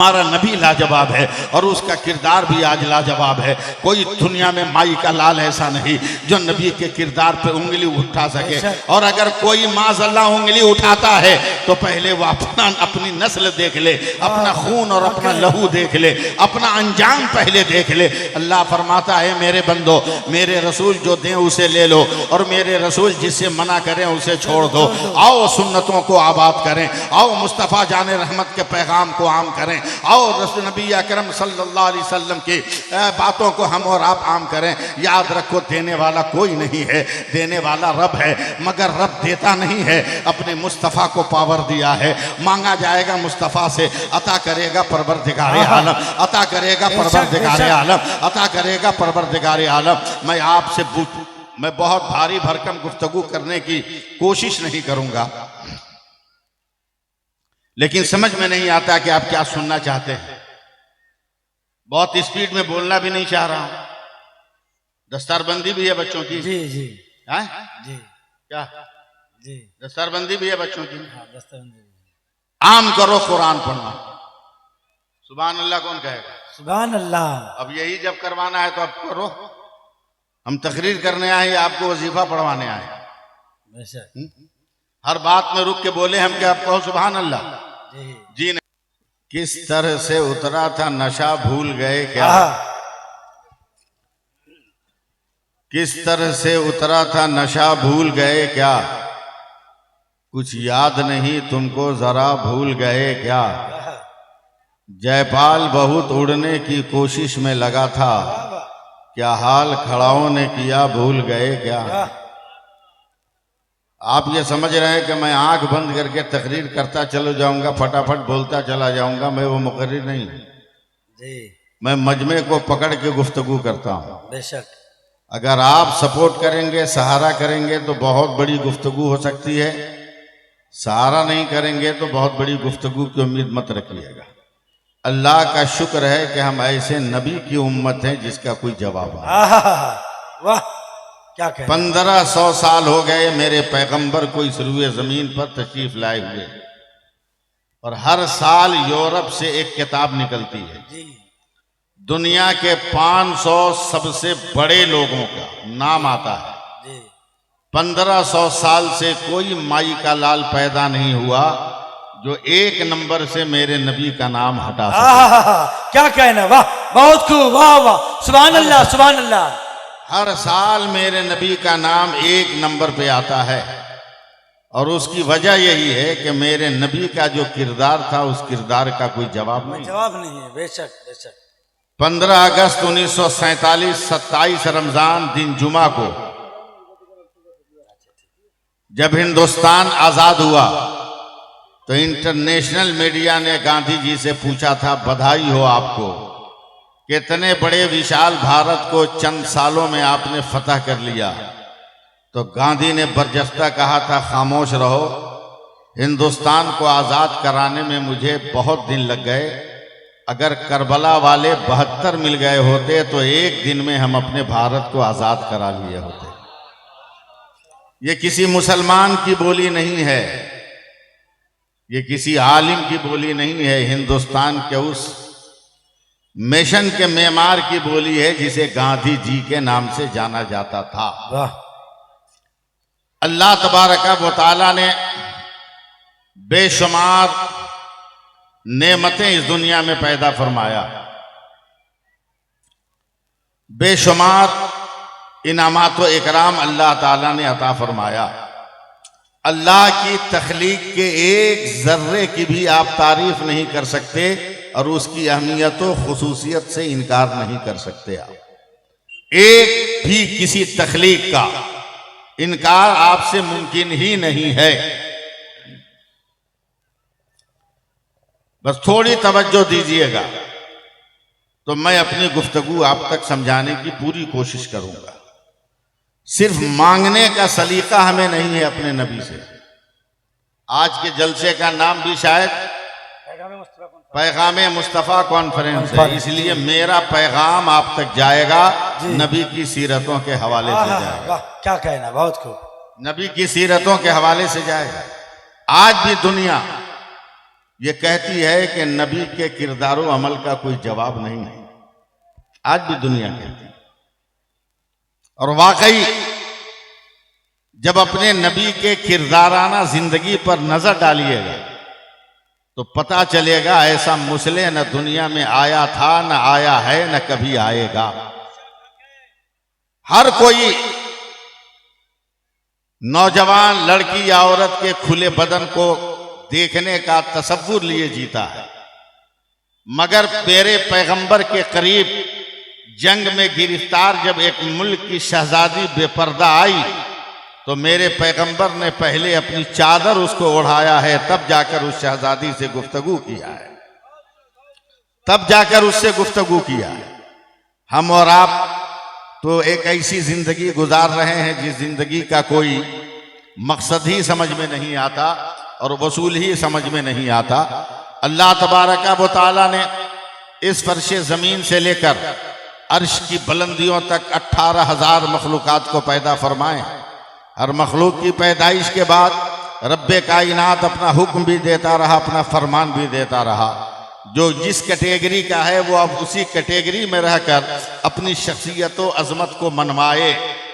हमारा नबी लाजवाब है और उसका किरदार भी आज लाजवाब है। कोई दुनिया में माई का लाल ऐसा नहीं जो नबी के किरदार पे उंगली उठा सके। और अगर कोई माज़अल्लाह उंगली उठाता है तो पहले वो अपनी नस्ल देख ले, अपना खून और अपना लहू देख ले, अपना अंजाम पहले देख ले। अल्लाह फरमाता है मेरे बंदो, मेरे रसूल जो दें उसे ले लो और मेरे रसूल जिससे मना करें उसे छोड़ दो। आओ सुन्नतों को आबाद करें, आओ मुस्तफ़ा जाने रहमत के पैगाम को आम करें, आओ रसूल नबी अकरम सल्लल्लाहु अलैहि वसल्लम की बातों को हम और आप आम करें। याद रखो देने वाला कोई नहीं है, देने वाला रब है, मगर रब देता नहीं है, अपने मुस्तफ़ा को पावर दिया है। मांगा जाएगा मुस्तफ़ा से, अता करेगा परवरदिगारे आलम, अता करेगा परवरदिगारे आलम, अता करेगा परवरदिगारे आलम। मैं बहुत भारी भरकम गुफ्तगू करने की कोशिश नहीं करूंगा, लेकिन समझ में नहीं आता कि आप क्या सुनना चाहते हैं। बहुत स्पीड में बोलना भी नहीं चाह रहा हूं। दस्तारबंदी भी है बच्चों की। जी जी है जी क्या जी दस्तारबंदी भी है बच्चों की। हाँ, दस्तारबंदी। आम करो कुरान पढ़ना। सुभान अल्लाह कौन कहेगा? सुभान अल्लाह। अब यही जब करवाना है तो अब करो। हम तकरीर करने आए, आपको वजीफा पढ़वाने आए। बेशक। हर बात में रुक के बोले हम कि आप कहो सुभान अल्लाह। जी नहीं। किस तरह से उतरा था नशा भूल गए क्या? किस तरह से उतरा था नशा भूल गए क्या? कुछ याद नहीं तुमको जरा भूल गए क्या? जयपाल बहुत उड़ने की कोशिश में लगा था, क्या हाल खड़ाओं ने किया भूल गए क्या? आप ये समझ रहे हैं कि मैं आंख बंद करके तकरीर करता चलो जाऊंगा, फटाफट बोलता चला जाऊंगा। मैं वो मुकर्रिर नहीं जी, मैं मजमे को पकड़ के गुफ्तगू करता हूँ। बेशक। अगर आप सपोर्ट करेंगे, सहारा करेंगे तो बहुत बड़ी गुफ्तगू हो सकती है। सहारा नहीं करेंगे तो बहुत बड़ी गुफ्तगू की उम्मीद मत रखिएगा। अल्लाह का शुक्र है कि हम ऐसे नबी की उम्मत हैं जिसका कोई जवाब नहीं। वाह, 1500 साल हो गए मेरे पैगंबर को इस रुए जमीन पर तशरीफ लाए हुए, और हर साल यूरोप से एक किताब निकलती है। दुनिया के 500 सबसे बड़े लोगों का नाम आता है। 1500 साल से कोई माई का लाल पैदा नहीं हुआ जो 1 नंबर से मेरे नबी का नाम हटा सके। क्या कहना, वाह, बहुत खूब, वाह वाह, सुभान अल्लाह, सुभान अल्लाह। हर साल मेरे नबी का नाम 1 नंबर पे आता है, और उसकी वजह यही है कि मेरे नबी का जो किरदार था उस किरदार का कोई जवाब नहीं है। बेशक बेशक। 15 अगस्त 1947 27 रमजान दिन जुमा को जब हिंदुस्तान आजाद हुआ तो इंटरनेशनल मीडिया ने गांधी जी से पूछा था, बधाई हो आपको, कितने बड़े विशाल भारत को चंद सालों में आपने फतह कर लिया। तो गांधी ने बरजस्ता कहा था, खामोश रहो, हिंदुस्तान को आज़ाद कराने में मुझे बहुत दिन लग गए। अगर करबला वाले 72 मिल गए होते तो 1 दिन में हम अपने भारत को आज़ाद करा लिए होते। ये किसी मुसलमान की बोली नहीं है, ये किसी आलिम की बोली नहीं है, हिंदुस्तान के उस मिशन के मेमार की बोली है जिसे गांधी जी के नाम से जाना जाता था। अल्लाह तबारक व तआला ने बेशुमार नेमतें इस दुनिया में पैदा फरमाया, बेशुमार इनामात व इकराम अल्लाह ताला ने अता फरमाया। अल्लाह की तख्लीक के एक जर्रे की भी आप तारीफ नहीं कर सकते और उसकी अहमियत व खुसूसियत से इनकार नहीं कर सकते। आप एक भी किसी तख्लीक का इनकार आपसे मुमकिन ही नहीं है। बस थोड़ी तवज्जो दीजिएगा तो मैं अपनी गुफ्तगू आप तक समझाने की पूरी कोशिश करूंगा। सिर्फ मांगने का सलीका हमें नहीं है अपने नबी से। आज के जलसे का नाम भी शायद पैगाम मुस्तफ़ा कॉन्फ्रेंस है, इसलिए मेरा पैगाम आप तक जाएगा, नबी की सीरतों के हवाले से जाएगा। क्या कहना, बहुत खूब। नबी की सीरतों के हवाले से जाएगा। आज भी दुनिया ये कहती है कि नबी के किरदार अमल का कोई जवाब नहीं है। आज भी दुनिया कहती है। और वाकई जब अपने नबी के किरदाराना जिंदगी पर नजर डालिएगा तो पता चलेगा ऐसा मुसले न दुनिया में आया था, न आया है, न कभी आएगा। हर कोई नौजवान लड़की या औरत के खुले बदन को देखने का तसव्वुर लिए जीता है, मगर मेरे पैगंबर के करीब जंग में गिरफ्तार जब एक मुल्क की शहजादी बेपर्दा आई तो मेरे पैगंबर ने पहले अपनी चादर उसको ओढ़ाया है, तब जाकर उस शहजादी से गुफ्तगू किया है, तब जाकर उससे गुफ्तगू किया है। हम और आप तो एक ऐसी जिंदगी गुजार रहे हैं जिस जिंदगी का कोई मकसद ही समझ में नहीं आता और वसूल ही समझ में नहीं आता। अल्लाह तबारक व तआला ने इस फर्शे ज़मीन से लेकर अर्श की बुलंदियों तक 18,000 मखलूक़ात को पैदा फरमाए। हर मखलूक की पैदाइश के बाद रब्बे कायनात अपना हुक्म भी देता रहा, अपना फरमान भी देता रहा। जो जिस कैटेगरी का है वो अब उसी कैटेगरी में रहकर अपनी शख्सियत व अज़मत को मनवाए,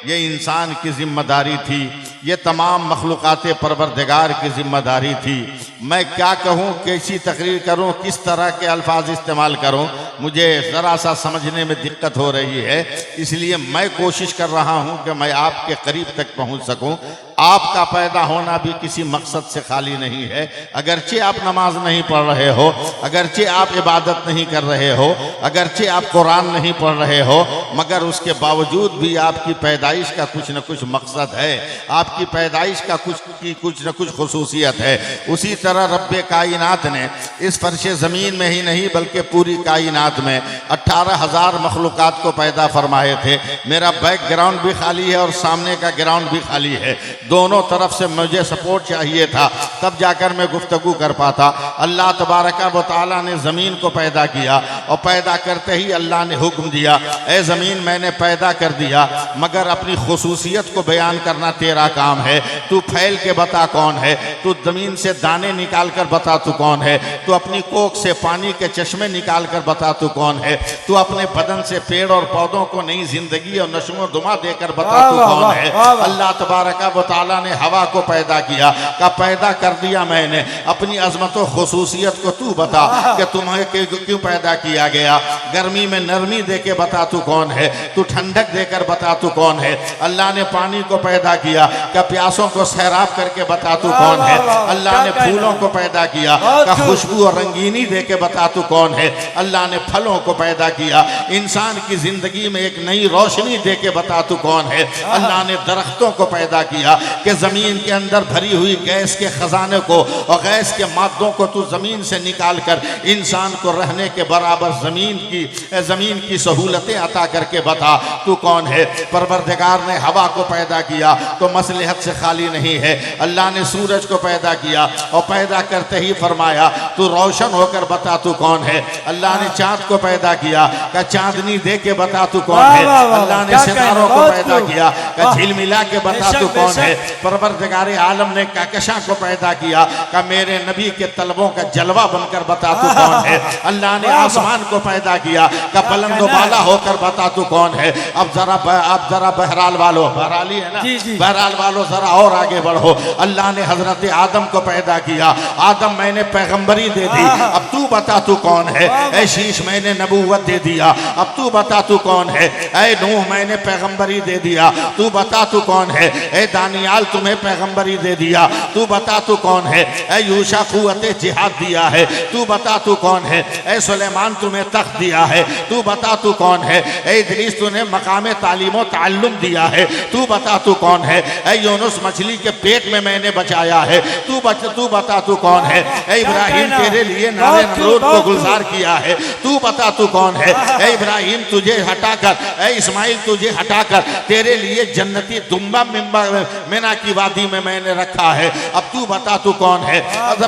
ये इंसान की जिम्मेदारी थी, ये तमाम मखलूक़ात परवरदिगार की जिम्मेदारी थी। मैं क्या कहूँ, कैसी तकरीर करूँ, किस तरह के अल्फाज इस्तेमाल करूँ, मुझे ज़रा सा समझने में दिक्कत हो रही है। इसलिए मैं कोशिश कर रहा हूँ कि मैं आपके करीब तक पहुँच सकूँ। आपका पैदा होना भी किसी मकसद से खाली नहीं है। अगरचे आप नमाज नहीं पढ़ रहे हो, अगरचे आप इबादत नहीं कर रहे हो, अगरचे आप कुरान नहीं पढ़ रहे हो, मगर उसके बावजूद भी आपकी पैदाइश का कुछ न कुछ मकसद है, आपकी पैदाइश का कुछ न कुछ खुसूसियत है। उसी तरह रब्बे कायनात ने इस फर्शे ज़मीन में ही नहीं बल्कि पूरी कायनात में 18,000 मखलूक़ात को पैदा फरमाए थे। मेरा बैकग्राउंड भी खाली है और सामने का ग्राउंड भी खाली है, दोनों तरफ से मुझे सपोर्ट चाहिए था, तब जाकर मैं गुफ्तगू कर पाता। अल्लाह तबारक व तआला ने ज़मीन को पैदा किया और पैदा करते ही अल्लाह ने हुक्म दिया, ए ज़मीन मैंने पैदा कर दिया, मगर अपनी खुसूसियत को बयान करना तेरा काम है। तू फैल के बता कौन है, तू ज़मीन से दाने निकाल कर बता तू कौन है, तू अपनी कोख से पानी के चश्मे निकाल कर बता तू कौन है, तू अपने बदन से पेड़ और पौधों को नई जिंदगी और नशो दुमा देकर बता तू कौन है। अल्लाह तबारक व तआला ने हवा को पैदा किया, का पैदा कर दिया मैंने, अपनी अजमत व खुसूसियत को तू बता कि तुम्हें क्यों पैदा किया गया। गर्मी में नरमी दे के बता तू कौन है, तू ठंडक देकर बता तू कौन है। अल्लाह ने पानी को पैदा किया, का प्यासों को सैराब करके बता तू कौन है। अल्लाह ने फूलों को पैदा किया, का खुशबू और रंगीनी दे के बता तू कौन है। अल्लाह ने फलों को पैदा किया, इंसान की जिंदगी में एक नई रोशनी दे के बता तू कौन है। अल्लाह ने दरख्तों को पैदा किया कि ज़मीन के अंदर भरी हुई गैस के ख़जाने को और गैस के मादों को तू ज़मीन से निकाल कर इंसान को रहने के बराबर ज़मीन की सहूलतें अता करके बता तू कौन है। परवरदिगार ने हवा को पैदा किया तो मसलहत से खाली नहीं है। अल्लाह ने सूरज को पैदा किया और पैदा करते ही फरमाया तू रोशन होकर बता तू कौन है। अल्लाह ने चाँद को पैदा किया, का चांदनी दे के बता तू कौन है। अल्लाह ने सितारों को पैदा किया, का झिलमिला के बता तू कौन है। परवरदिगार आलम ने कहकशां को पैदा किया, का मेरे नबी के तलबों का जलवा बनकर बता तू कौन है। अल्लाह ने आसमान को पैदा किया, का बुलंद बाला होकर बता तू कौन है। अब जरा बहराल वालों, बहराली है ना, बहराल वालों जरा और आगे बढ़ो। अल्लाह ने हजरत आदम को पैदा किया, आदम मैंने पैगंबरी दे दी, अब तू बता तू कौन है। ऐ शीश मैंने नबूवत दे दिया, अब तू बता तू कौन है। ऐ नूह मैंने पैगंबरी दे दिया, तू बता तू कौन है। ऐ दानियाल तुम्हें पैगंबरी दे दिया, तू बता तू कौन है। ऐ यूशा कुव्वते जिहाद दिया है, तू बता तू कौन है। ऐ सुलेमान तुम्हें तख्त दिया है, तू बता तू कौन है। ऐ इदरीस तूने मकाम तालीम व ताल्लुम दिया है, तू बता तू कौन है। ऐ यूनुस मछली के पेट में मैंने बचाया है, तू बता तू कौन है। ऐ इब्राहिम तेरे लिए नारे नमरूद को गुलजार किया है, तू बता तू कौन है। ऐ इब्राहिम तुझे हटाकर, ऐ इस्माइल तुझे हटाकर तेरे लिए जन्नती दुम्बा में मिना की वादी में मैंने रखा है, अब तू बता तू कौन है।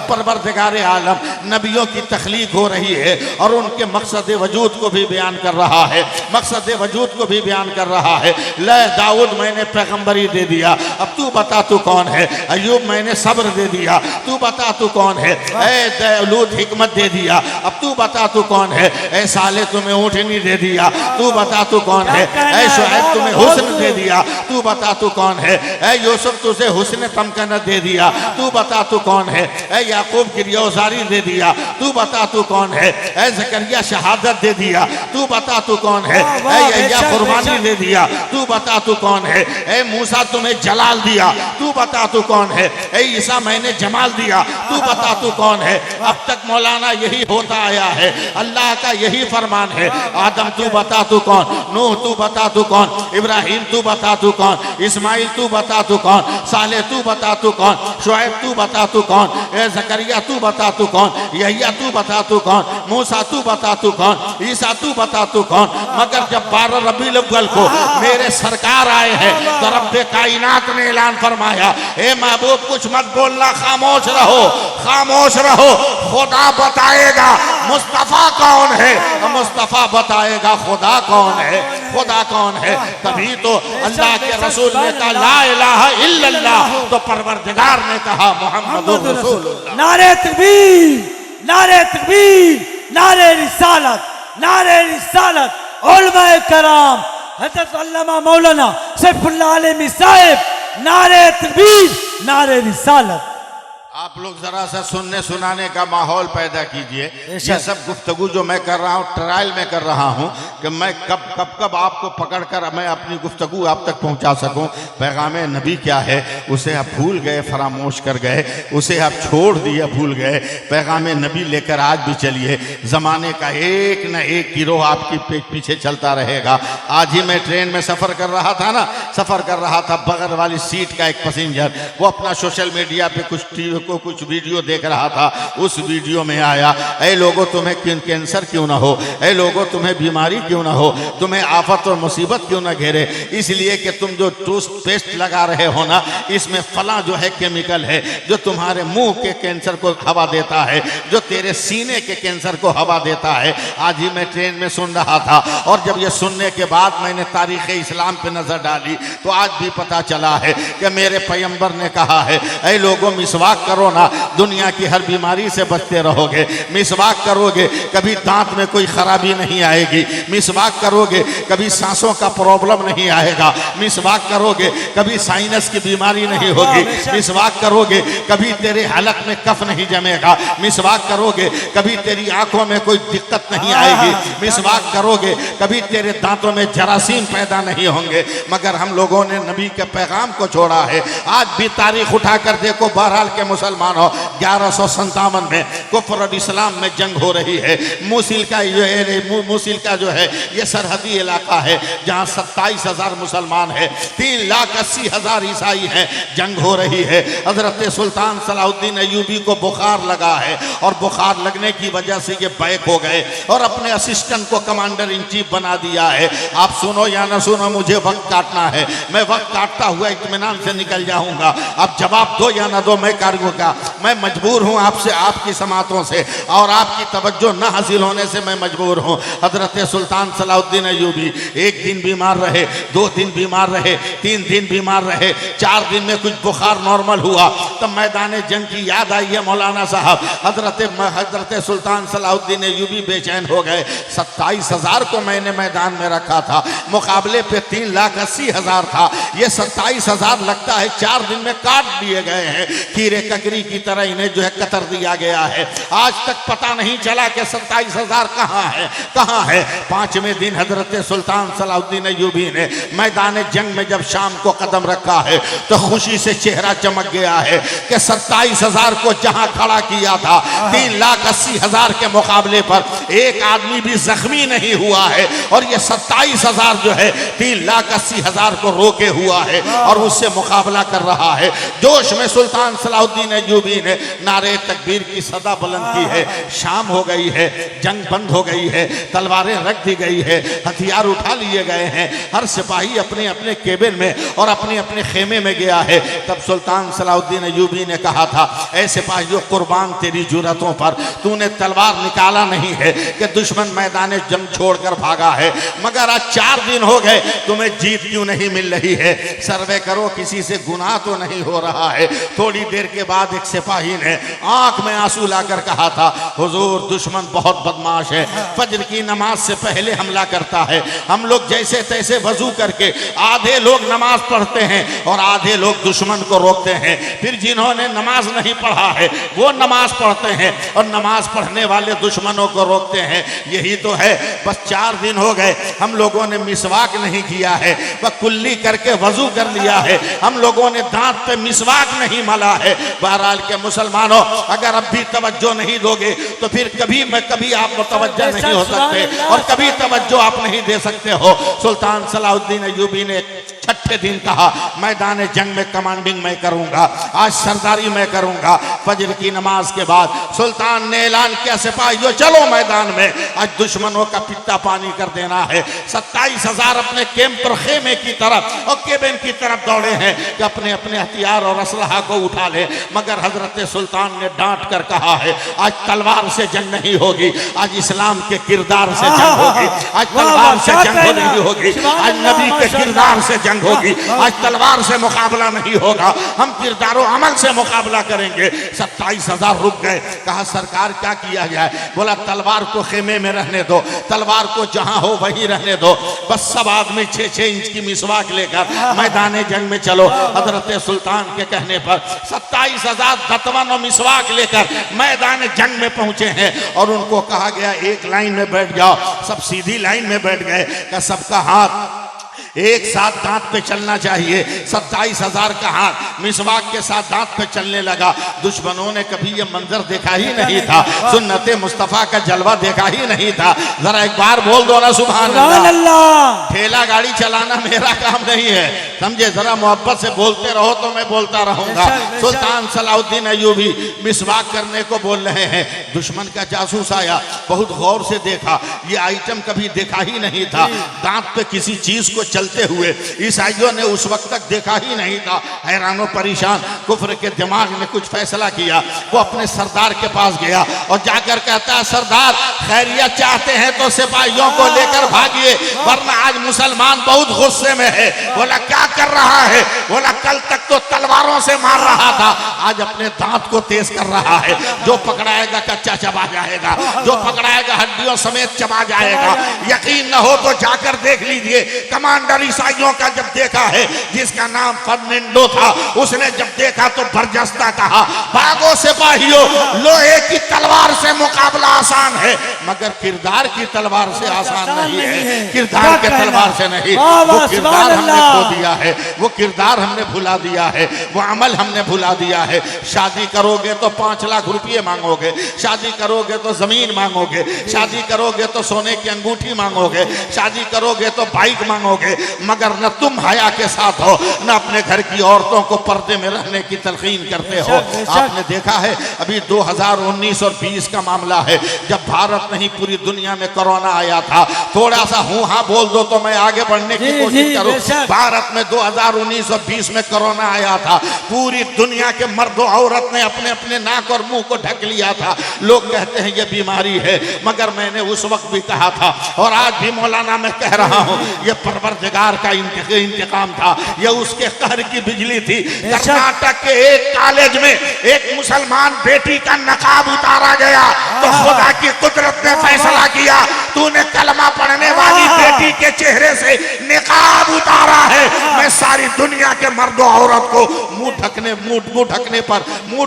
परवरदिगार आलम नबियों की तख्लीक हो रही है और उनके मकसद वजूद को भी बयान कर रहा है, मकसद वजूद को भी बयान कर रहा है। ले दाऊद मैंने पैगंबरी दे दिया, अब तू बता तू कौन है। अयूब मैंने सब्र दे दिया, तू बता तू कौन है। ए दौलूद हिकमत दे दिया, अब तू बता तू कौन है। ए साले तुम्हें ऊँटनी दे दिया, तू बता तू कौन है। ए शुएब तुम्हें हुस्न दे दिया, तू बता तू कौन है। ए यूसुफ तुझे हुस्न तमकनत दे दिया, तू बता तू कौन है। ए याकूब की रियोजारी दे दिया, तू बता तू कौन है। ए ज़करिया शहादत दे दिया, तू बता तू कौन है। ए यह्या कुर्बानी दे दिया, तू बता तू कौन है। ए मूसा तुम्हें जलाल दिया, तू बता तू कौन है। ए ईसा मैंने जमाल दिया, तू बता तू कौन है। अब तक मौलाना यही होता आया है, अल्लाह का यही फरमान है। आदम तू बता तू कौन, नूह तू बता तू कौन, इब्राहिम तू बता तू कौन, इस्माइल तू बता तू कौन, साले तू बता तू कौन, शुएब तू बता तू कौन, ए ज़करिया तू बता तू कौन, यह्या तू बता तू कौन, मूसा तू बता तू कौन, ईसा तू बता तू कौन। मगर जब 12 रबीउल अव्वल को मेरे सरकार आए हैं तो रब्बे कायनात ने ऐलान फरमाया, ए महबूब कुछ मत बोलना, खामोश रहो, खामोश रहो, खुदा बताएगा मुस्तफ़ा कौन है, मुस्तफ़ा बताएगा खुदा कौन है, खुदा कौन है। तभी तो अल्लाह के रसूल ने कहा ला इलाहा इल्लल्लाह, तो परवरदिगार ने कहा मोहम्मदुर रसूलुल्लाह। नारे तकबीर, नारे तकबीर, नारे रिसालत, नारे रिसालत। उलमाए कराम हज़रत अल्लामा मौलाना सैफुल्लाह अलैहि साहिब, नारे तकबीर, नारे रिसालत। आप लोग जरा सा सुनने सुनाने का माहौल पैदा कीजिए। ये सब गुफ्तगू जो मैं कर रहा हूँ ट्रायल में कर रहा हूँ कि मैं कब आपको पकड़कर मैं अपनी गुफ्तगू आप तक पहुँचा सकूँ। पैगाम नबी क्या है उसे आप भूल गए, फरामोश कर गए, उसे आप छोड़ दिए, भूल गए। पैगाम नबी लेकर आज भी चलिए, ज़माने का एक न एक गिरोह आपकी पीछे चलता रहेगा। आज ही मैं ट्रेन में सफ़र कर रहा था ना, सफ़र कर रहा था, बगल वाली सीट का एक पैसेंजर वो अपना सोशल मीडिया पे कुछ वीडियो देख रहा था। उस वीडियो में आया, ऐ लोगों तुम्हें कैंसर क्यों ना हो, ऐ लोगों तुम्हें बीमारी क्यों ना हो, तुम्हें आफत और मुसीबत क्यों ना घेरे, इसलिए कि तुम जो टूथपेस्ट लगा रहे हो ना, इसमें फला जो है केमिकल है जो तुम्हारे मुंह के कैंसर को हवा देता है, जो तेरे सीने के कैंसर को हवा देता है। आज ही मैं ट्रेन में सुन रहा था और जब ये सुनने के बाद मैंने तारीख़ इस्लाम पे नज़र डाली तो आज भी पता चला है कि मेरे पैगंबर ने कहा है, ऐ लोगों मिसवाक करो ना, दुनिया की हर बीमारी से बचते रहोगे। मिसवाक करोगे कभी दांत में कोई खराबी नहीं आएगी, मिसवाक करोगे कभी सांसों का प्रॉब्लम नहीं आएगा, मिसवाक करोगे कभी साइनस की बीमारी नहीं होगी, मिसवाक करोगे कभी तेरे हलक में कफ नहीं जमेगा, मिसवाक करोगे कभी तेरी आंखों में कोई दिक्कत नहीं आएगी, मिसवाक करोगे कभी तेरे दांतों में जरासीम पैदा नहीं होंगे। मगर हम लोगों ने नबी के पैगाम को छोड़ा है। आज भी तारीख उठाकर देखो, बहरहाल के मुसलमानों 1157 में कुफ्र और इस्लाम में जंग हो रही है। मूसिल का जो है ये सरहदी इलाका है जहाँ 27,000 मुसलमान है, 3,80,000 ईसाई हैं। जंग हो रही है। हजरत सुल्तान सलाहुद्दीन अय्यूबी को बुखार लगा है और बुखार लगने की वजह से ये बैक हो गए और अपने असिस्टेंट को कमांडर इन चीफ बना दिया है। आप सुनो या ना सुनो, मुझे वक्त काटना है, मैं वक्त काटता हुआ इत्मीनान से निकल जाऊंगा। आप जवाब दो या ना दो, मैं करूंगा। मैं मजबूर हूं आपसे, आपकी समातों से और आपकी तवज्जो न हासिल होने से मैं मजबूर हूं। हजरत सुल्तान सलाहुद्दीन अय्यूबी 1 दिन बीमार रहे, 2 दिन बीमार रहे, 3 दिन बीमार रहे, 4 दिन में कुछ बुखार नॉर्मल हुआ। तब मैदान जंग की याद आई है मौलाना साहब। हजरत सुल्तान सलाहुद्दीन अय्यूबी बेचैन हो गए। 27,000 को मैंने मैदान में रखा था, मुकाबले पे 3,80,000 था। ये 27,000 लगता है 4 दिन में काट दिए गए हैं। कीड़े ककरी की तरह इन्हें जो है कतर दिया गया है। आज तक पता नहीं चला कि 27,000 कहाँ है। 5वें दिन हजरत सुल्तान सलाहुद्दीन अय्यूबी ने मैदान जंग में जब शाम को कदम रखा है तो खुशी से चेहरा चमक गया है कि 27,000 को जहां खड़ा किया था 3,80,000 के मुकाबले पर एक आदमी भी जख्मी नहीं हुआ है। और ये 27,000 जो है 3,80,000 को रोके हुआ है और उससे मुकाबला कर रहा है। जोश में सुल्तान सलाहुद्दीन सलाउद्दीन अय्यूबी ने नारे तकबीर की सदा बुलंद की है। शाम हो गई है, जंग बंद हो गई है, तलवारें रख दी गई है, हथियार उठा लिए गए हैं, हर सिपाही अपने अपने केबिन में और अपने अपने खेमे में गया है। तब सुल्तान सलाउद्दीन अय्यूबी ने कहा था, ऐ सिपाहियों, कुर्बान तेरी जुरतों पर, तूने तलवार निकाला नहीं है कि दुश्मन मैदान जंग छोड़कर भागा है, मगर आज 4 दिन हो गए, तुम्हें जीत क्यों नहीं मिल रही है? सर्वे करो, किसी से गुनाह तो नहीं हो रहा है। थोड़ी देर के बाद एक सिपाही ने आंख में आंसू लाकर कहा था, हुजूर, दुश्मन बहुत बदमाश है, फजर की नमाज से पहले हमला करता है। हम लोग जैसे तैसे वजू करके आधे लोग नमाज पढ़ते हैं और आधे लोग दुश्मन को रोकते हैं, फिर जिन्होंने नमाज नहीं पढ़ा है वो नमाज पढ़ते हैं और नमाज पढ़ने वाले दुश्मनों को रोकते हैं। यही तो है। बस 4 दिन हो गए, हम लोगों ने मिसवाक नहीं किया है, वह कुल्ली करके वजू कर लिया है, हम लोगों ने दांत पे मिसवाक नहीं मला है। बहरहाल के मुसलमानों, अगर अब भी तवज्जो नहीं दोगे तो फिर कभी आप मुतवज्जो नहीं हो सकते और कभी तवज्जो आप नहीं दे सकते हो। सुल्तान सलाउद्दीन अय्यूबी ने 6ठे दिन कहा, मैदान जंग में कमांडिंग मैं करूंगा, आज सरदारी मैं करूंगा। फजर की नमाज के बाद सुल्तान ने ऐलान किया, सिपाहियों चलो मैदान में, आज दुश्मनों का पित्ता पानी कर देना है। 27,000 अपने कैंप और खेमे की तरफ और केबिन की तरफ दौड़े हैं कि अपने अपने हथियार और असलहा को उठा ले, मगर हजरत सुल्तान ने डांट कर कहा है, आज तलवार से जंग नहीं होगी, आज इस्लाम के किरदार से जंग होगी, आज तलवार से जंग नहीं होगी, आज नबी के किरदार से जंग होगी, आज तलवार से मुकाबला नहीं होगा, हम किरदारों अमल से मुकाबला करेंगे। 27,000 रुक गए। कहा, सरकार क्या किया जाए? बोला, तलवार को खेमे में रहने दो, तलवार को जहां हो वहीं रहने दो, बस सब आदमी 6-6 इंच की मिसवाक लेकर मैदान जंग में चलो। हजरत सुल्तान के कहने पर 27,000 दतवन और मिसवाक लेकर मैदान जंग में पहुंचे हैं और उनको कहा गया, एक लाइन में बैठ जाओ। सब सीधी लाइन में बैठ गए कि सबका हाथ एक साथ दांत पे चलना चाहिए। 27,000 का हाथ मिसवाक के साथ दांत पे चलने लगा। दुश्मनों ने कभी ये मंजर देखा ही नहीं था, सुन्नते मुस्तफा का जलवा देखा ही नहीं था। जरा एक बार बोल दो ना, सुभान अल्लाह। ठेला गाड़ी चलाना मेरा काम नहीं है, समझे? जरा मोहब्बत से बोलते रहो तो मैं बोलता रहूंगा। सुल्तान सलाउद्दीन अय्यूबी मिसवाक करने को बोल रहे हैं। दुश्मन का जासूस आया, बहुत गौर से देखा, ये आइटम कभी देखा ही नहीं था। दांत पे किसी चीज को चलते हुए ईसाइयों ने उस वक्त तक देखा ही नहीं था। हैरानो परेशान कुफ्र के दिमाग ने कुछ फैसला किया। वो अपने सरदार के पास गया और जाकर कहता है, सरदार, खैरियत चाहते हैं तो सिपाहियों को लेकर भागिए, वरना आज मुसलमान बहुत गुस्से में है। बोला, क्या कर रहा है? बोला, कल तक तो तलवारों से मार रहा था, आज अपने दांत को तेज कर रहा है। जो पकड़ाएगा कच्चा चबा जाएगा, जो पकड़ाएगा हड्डियों समेत चबा जाएगा। यकीन न हो तो जाकर देख लीजिए। कमांडर ईसाइयों का जब देखा है, जिसका नाम फर्नांडो था, उसने जब देखा तो बरजस्ता कहा, भागो सिपाहियों, लोहे की तलवार से मुकाबला आसान है, मगर किरदार की तलवार से आसान नहीं है। किरदार के तलवार से नहीं। वो किरदार हमने खो दिया है, वो किरदार हमने भुला दिया है, वो अमल हमने भुला दिया है। शादी करोगे तो 5 लाख रुपये मांगोगे, शादी करोगे तो जमीन मांगोगे, शादी करोगे तो सोने की अंगूठी मांगोगे, शादी करोगे तो बाइक मांगोगे, मगर न तुम हया के साथ हो, न अपने घर की औरतों को पर्दे में रहने की तलकीन करते हो। आपने देखा है, अभी 2019 और 20 का मामला है, जब भारत नहीं पूरी दुनिया में कोरोना आया था। थोड़ा सा हूँ हाँ बोल दो तो मैं आगे बढ़ने की कोशिश करूँ। भारत में 2019 और 20 में कोरोना आया था। पूरी दुनिया के मर्द और औरत ने अपने अपने नाक और मुंह को ढक लिया था। लोग कहते हैं ये बीमारी है, मगर मैंने उस वक्त भी कहा था और आज भी मौलाना मैं कह रहा हूँ, ये परवरदिगार का इंतकाम था, ये उसके कहर की बिजली थी। कर्नाटक के एक कॉलेज में एक मुसलमान बेटी का नकाब उतारा गया तो खुदा की कुदरत ने फैसला किया, तूने कलमा पढ़ने वाली बेटी के चेहरे से निकाब उतारा है, मैं सारी दुनिया के मर्द और औरत को मुंह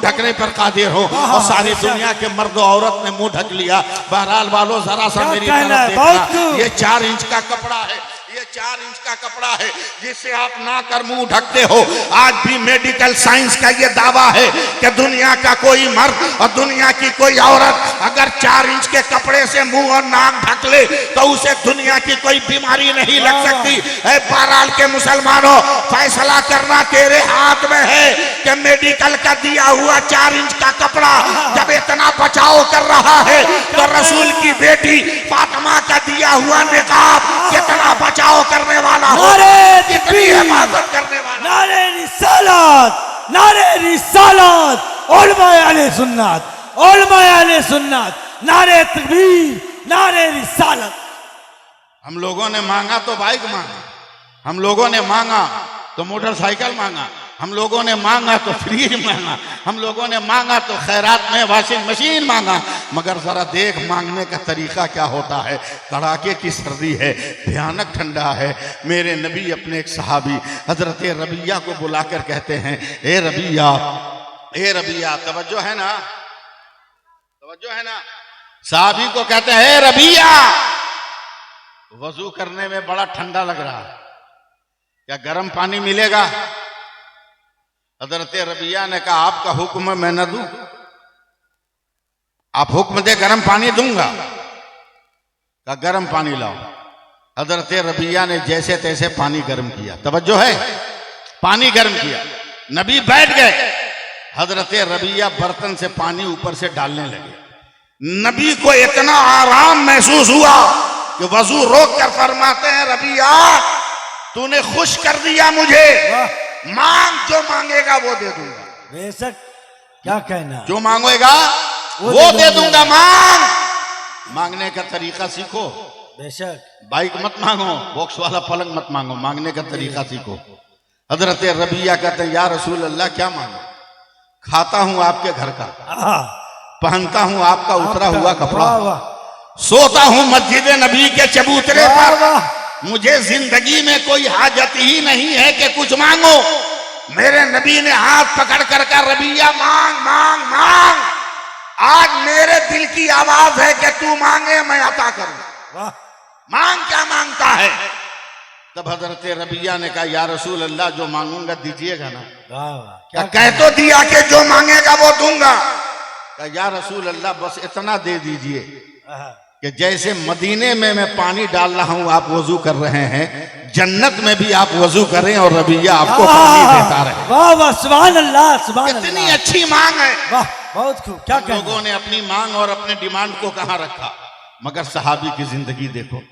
ढकने पर कादिर हूँ। और सारी दुनिया के मर्द और औरत ने मुंह ढक लिया। बहरहाल वालों, जरा सा मेरी तरफ देखना, ये 4 इंच का कपड़ा है, ये 4 इंच का कपड़ा है जिससे आप नाक और मुंह ढकते हो। आज भी मेडिकल साइंस का ये दावा है कि दुनिया का कोई मर्द और दुनिया की कोई औरत अगर 4 इंच के कपड़े से मुंह और नाक ढक ले तो उसे दुनिया की कोई बीमारी नहीं लग सकती। बहरहाल के मुसलमानों, फैसला करना तेरे हाथ में है कि मेडिकल का दिया हुआ 4 इंच का कपड़ा जब इतना बचाव कर रहा है तो रसूल की बेटी फातिमा का दिया हुआ निकाब कितना बचाव करने वाला हो, कितनी हिफाजत करने वाला। नारे रिसालत, नारे रिसालत, उलमाए अहले सुन्नत, उलमाए अहले सुन्नत, नारे तकबीर, नारे रिसालत। हम लोगों ने मांगा तो बाइक मांगा, हम लोगों ने मांगा तो मोटरसाइकिल मांगा, हम लोगों ने मांगा तो फ्रिज मांगा, हम लोगों ने मांगा तो खैरात में वॉशिंग मशीन मांगा, मगर जरा देख मांगने का तरीका क्या होता है। कड़ाके की सर्दी है, भयानक ठंडा है। मेरे नबी अपने एक सहाबी हजरत रबिया को बुलाकर कहते हैं, ए रबिया, ए रबिया, तवज्जो है ना, तवज्जो है ना। सहाबी को कहते हैं, ए रबिया, वजू करने में बड़ा ठंडा लग रहा है, क्या गर्म पानी मिलेगा? हजरत रबिया ने कहा, आपका हुक्म मैं न दूं? आप हुक्म दे, गर्म पानी दूंगा। कहा गर्म पानी लाओ। हजरत रबिया ने जैसे तैसे पानी गर्म किया, तवज्जो है, पानी गर्म किया। नबी बैठ गए, हजरत रबिया बर्तन से पानी ऊपर से डालने लगे। नबी को इतना आराम महसूस हुआ कि वजू रोक कर फरमाते हैं, रबिया तूने खुश कर दिया मुझे, मांग जो मांगेगा वो दे दूंगा। बेशक, क्या कहना, जो मांगेगा वो दे दूंगा। मांगने का तरीका सीखो। बेशक, बाइक मत मांगो, बॉक्स वाला पलंग मत मांगो, मांगने का तरीका सीखो। हजरत रबिया कहते हैं, या रसूल अल्लाह क्या मांगो? खाता हूं आपके घर का, पहनता हूं आपका उतरा हुआ कपड़ा, सोता हूं मस्जिद नबी के चबूतरे पर, मुझे जिंदगी में कोई हाजत ही नहीं है कि कुछ मांगो। मेरे नबी ने हाथ पकड़ कर कहा, रबिया मांग मांग मांग, आज मेरे दिल की आवाज है कि तू मांगे मैं अता करूं। मांग, क्या मांगता है? तब हजरत रबिया ने कहा, या रसूल अल्लाह जो मांगूंगा दीजिएगा ना? क्या कह तो दिया कि जो मांगेगा वो दूंगा। कहा, या रसूल अल्लाह बस इतना दे दीजिए कि जैसे मदीने में मैं पानी डाल रहा हूं आप वजू कर रहे हैं, जन्नत में भी आप वजू करें और रबिया आपको पानी देता रहे। वाह वाह, सुभान अल्लाह, सुभान अल्लाह, कितनी अच्छी मांग है। वाह, बहुत खूब। क्या लोगों ने अपनी मांग और अपने डिमांड को कहां रखा, मगर सहाबी की जिंदगी देखो,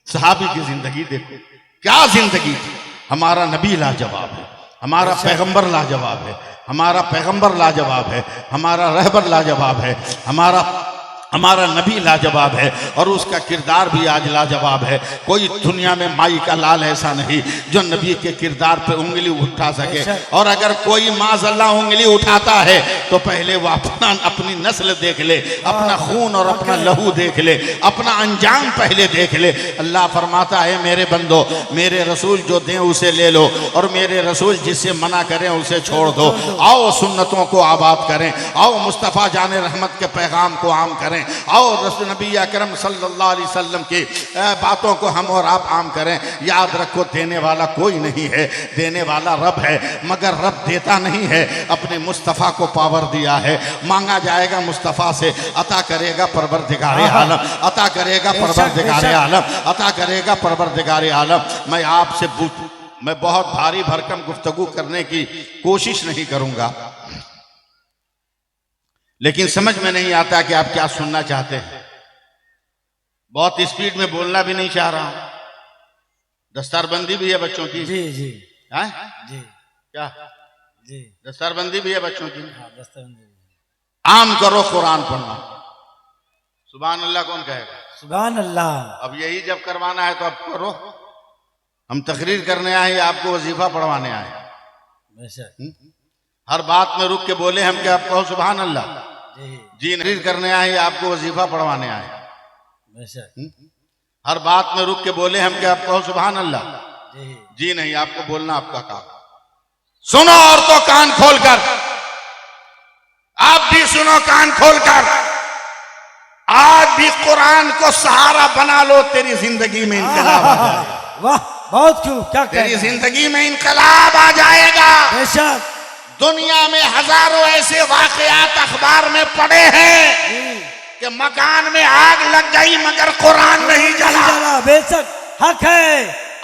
सहाबी की जिंदगी देखो, क्या जिंदगी थी। हमारा नबी लाजवाब है, हमारा पैगंबर लाजवाब है, हमारा पैगंबर लाजवाब है, हमारा रहबर लाजवाब है, हमारा नबी लाजवाब है और उसका किरदार भी आज लाजवाब है। कोई दुनिया में माई का लाल ऐसा नहीं जो नबी के किरदार पे उंगली उठा सके। और अगर कोई माज़अल्लाह उंगली उठाता है तो पहले वो अपनी नस्ल देख ले, अपना खून और अपना लहू देख ले, अपना अंजाम पहले देख ले। अल्लाह फरमाता है, मेरे बंदो, मेरे रसूल जो दें उसे ले लो और मेरे रसूल जिससे मना करें उसे छोड़ दो। आओ सुन्नतों को आबाद करें, आओ मुस्तफ़ा जाने रहमत के पैगाम को आम करें, आओ रसूल नबी अकरम सल्लल्लाहु अलैहि वसल्लम की बातों को हम और आप आम करें। याद रखो, देने वाला कोई नहीं है, देने वाला रब है, मगर रब देता नहीं है, अपने मुस्तफ़ा को पावर दिया है। मांगा जाएगा मुस्तफ़ा से, अता करेगा परवरदिगारे आलम, अता करेगा परवरदिगारे आलम, अता करेगा परवरदिगारे आलम। मैं आपसे मैं बहुत भारी भरकम गुफ्तगू करने की कोशिश नहीं करूंगा, लेकिन समझ में नहीं आता कि आप क्या सुनना चाहते हैं। बहुत स्पीड में बोलना भी नहीं चाह रहा हूं। दस्तारबंदी भी है बच्चों की। जी जी है जी, क्या जी, दस्तारबंदी भी है बच्चों की। दस्तारबंदी। आम करो कुरान पढ़ना। सुभान अल्लाह कौन कहेगा? सुभान अल्लाह। अब यही जब करवाना है तो अब करो। हम तकरीर करने आए, आपको वजीफा पढ़वाने आए। हर बात में रुक के बोले हम क्या आप कहो सुभान अल्लाह? जी नहीं करने आए, आपको वजीफा पढ़वाने आए। हर बात में रुक के बोले हम क्या आप कहो सुभान अल्लाह? जी नहीं, आपको बोलना आपका काम। सुनो और तो कान खोलकर, आप भी सुनो कान खोलकर। आज भी कुरान को सहारा बना लो, तेरी जिंदगी में इनकलाब आ जाएगा। वाह बहुत खूब, क्या तेरी कहना है? जिंदगी में इनकलाब आ जाएगा। बेशक दुनिया में हजारों ऐसे वाकयात अखबार में पड़े हैं जी, कि मकान में आग लग गई मगर कुरान नहीं जला। जला, बेशक हक है।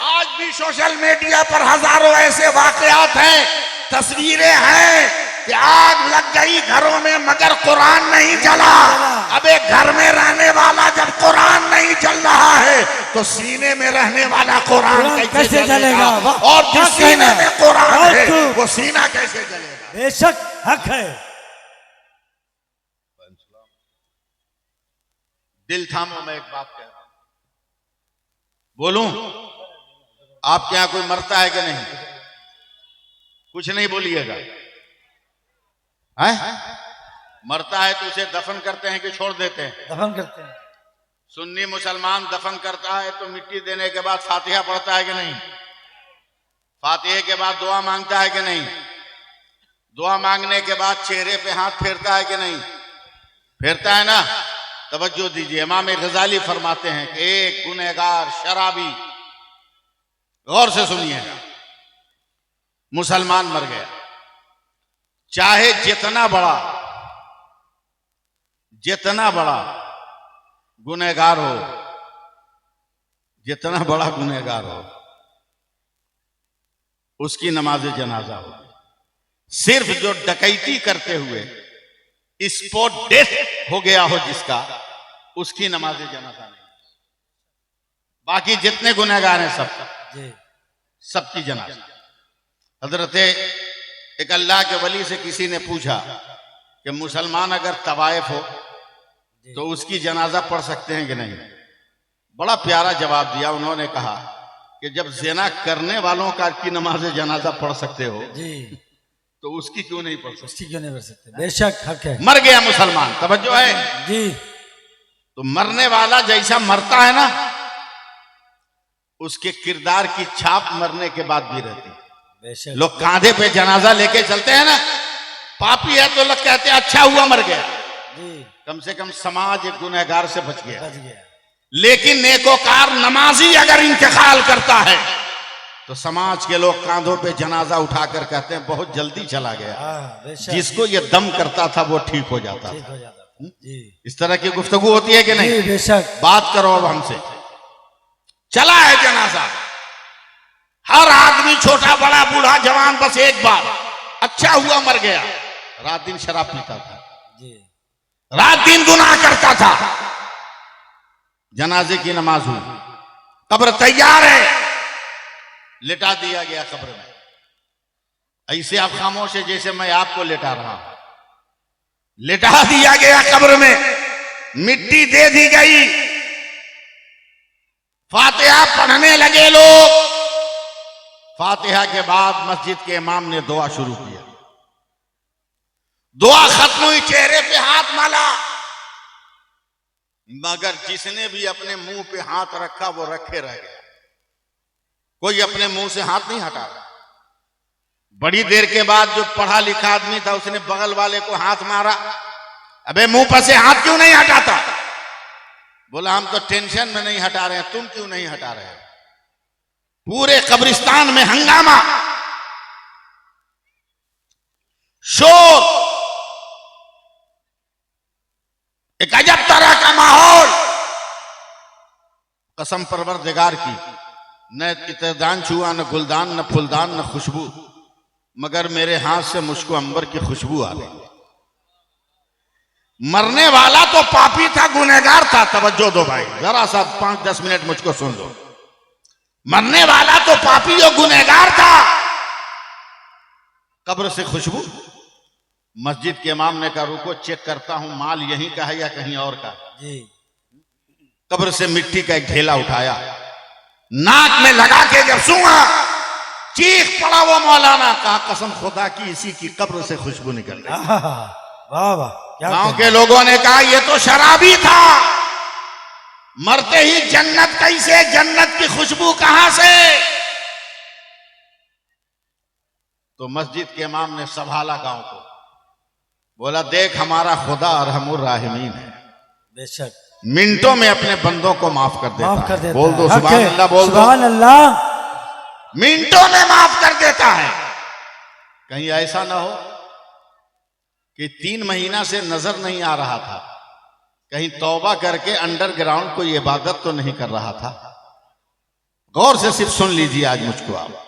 आज भी सोशल मीडिया पर हजारों ऐसे वाकयात हैं, तस्वीरें हैं कि आग लग गई घरों में मगर कुरान नहीं जला। अब एक घर में रहने वाला जब कुरान नहीं जल रहा है तो सीने में रहने वाला कुरान कैसे जलेगा? और जिस सीने में कुरान है वो सीना कैसे जलेगा? बेशक हक है। दिल थामो, मैं एक बात कह रहा हूं, बोलूं? आपके यहां कोई मरता है कि नहीं? कुछ नहीं बोलिएगा। है? मरता है तो उसे दफन करते हैं कि छोड़ देते हैं? दफन करते हैं। सुन्नी मुसलमान दफन करता है तो मिट्टी देने के बाद फातिहा पढ़ता है कि नहीं? फातिहे के बाद दुआ मांगता है कि नहीं? दुआ मांगने के बाद चेहरे पे हाथ फेरता है कि नहीं? फेरता है ना? तवज्जो दीजिए, इमाम गजाली फरमाते हैं कि एक गुनहगार शराबी, गौर से सुनिए, मुसलमान मर गया, चाहे जितना बड़ा गुनहगार हो, जितना बड़ा गुनहगार हो, उसकी नमाज जनाजा हो। सिर्फ जो डकैती करते हुए स्पॉट डेथ हो गया हो जिसका, उसकी नमाज जनाजा नहीं। बाकी जितने गुनहगार हैं सबकी जनाजा। हजरत एक अल्लाह के वली से किसी ने पूछा कि मुसलमान अगर तवायफ हो तो उसकी जनाजा पढ़ सकते हैं कि नहीं? बड़ा प्यारा जवाब दिया उन्होंने, कहा कि जब ज़िना करने वालों का की नमाज जनाजा पढ़ सकते हो जी, तो उसकी क्यों नहीं पढ़ सकते? उसकी क्यों नहीं पढ़ सकते? बेशक हक है। मर गया मुसलमान, तवज्जो है जी, तो मरने वाला जैसा मरता है ना, उसके किरदार की छाप मरने के बाद भी रहती है। बेशक लोग कांधे पे जनाजा लेके चलते हैं ना, पापी है तो लोग कहते हैं अच्छा हुआ मर गया, जी, कम से कम समाज एक गुनहगार से बच गया। बच गया। लेकिन नेकोकार नमाजी अगर इंतकाल करता है तो समाज के लोग कांधों पे जनाजा उठाकर कहते हैं बहुत जल्दी चला गया। हाँ, बेशक जिसको ये दम करता था वो ठीक हो जाता ठीक था। हो जाता था। जी इस तरह की गुफ्तगू होती है कि जी, नहीं? बेशक बात करो अब हमसे। चला है जनाजा, हर आदमी छोटा बड़ा बूढ़ा जवान बस एक बार अच्छा हुआ मर गया। रात दिन शराब पीता था, जी, रात दिन गुनाह करता था, जनाजे की नमाज हुई, कब्र तैयार है, लिटा दिया गया कब्र में। ऐसे आप खामोश है जैसे मैं आपको लिटा रहा हूं। लिटा दिया गया कब्र में, मिट्टी दे दी गई, फातिहा पढ़ने लगे लोग। फातिहा के बाद मस्जिद के इमाम ने दुआ शुरू किया। दुआ खत्म हुई, चेहरे पे हाथ माला, मगर जिसने भी अपने मुंह पे हाथ रखा वो रखे रह गया। कोई अपने मुंह से हाथ नहीं हटा रहा। बड़ी देर के बाद जो पढ़ा लिखा आदमी था उसने बगल वाले को हाथ मारा, अबे मुंह पर से हाथ क्यों नहीं हटाता? बोला हम तो टेंशन में नहीं हटा रहे हैं, तुम क्यों नहीं हटा रहे? पूरे कब्रिस्तान में हंगामा, शोर, एक अजब तरह का माहौल। कसम परवरदिगार की, न इत्तेदान छुआ, न गुलदान, न फुलदान, न खुशबू, मगर मेरे हाथ से मुझको अंबर की खुशबू आ गई। मरने वाला तो पापी था, गुनहगार था। तवज्जो दो भाई, जरा सा 5-10 मिनट मुझको सुन लो। मरने वाला तो पापी और गुनहगार था, कब्र से खुशबू। मस्जिद के इमाम ने कहा रुको चेक करता हूं माल यहीं का है या कहीं और का। जी, कब्र से मिट्टी का एक ढेला उठाया, नाक में लगा के जब सूंघा, चीख पड़ा वो मौलाना, कहा कसम खुदा की इसी की कब्र से खुशबू निकल गई। वाह वाह, क्या गांव के लोगों ने कहा ये तो शराबी था, मरते ही जन्नत कैसे, जन्नत की खुशबू कहां से? तो मस्जिद के इमाम ने संभाला गांव को, बोला देख हमारा खुदा अरहमुर राहिमीन है, बेशक मिनटों में अपने बंदों को माफ कर देता माफ कर है। देता बोल दो है। सुभान अल्लाह, बोल दो सुभान अल्लाह। मिनटों में माफ कर देता है। कहीं ऐसा ना हो कि 3 महीना से नजर नहीं आ रहा था, कहीं तौबा करके अंडरग्राउंड कोई इबादत तो नहीं कर रहा था। गौर से सिर्फ सुन लीजिए, आज मुझको आप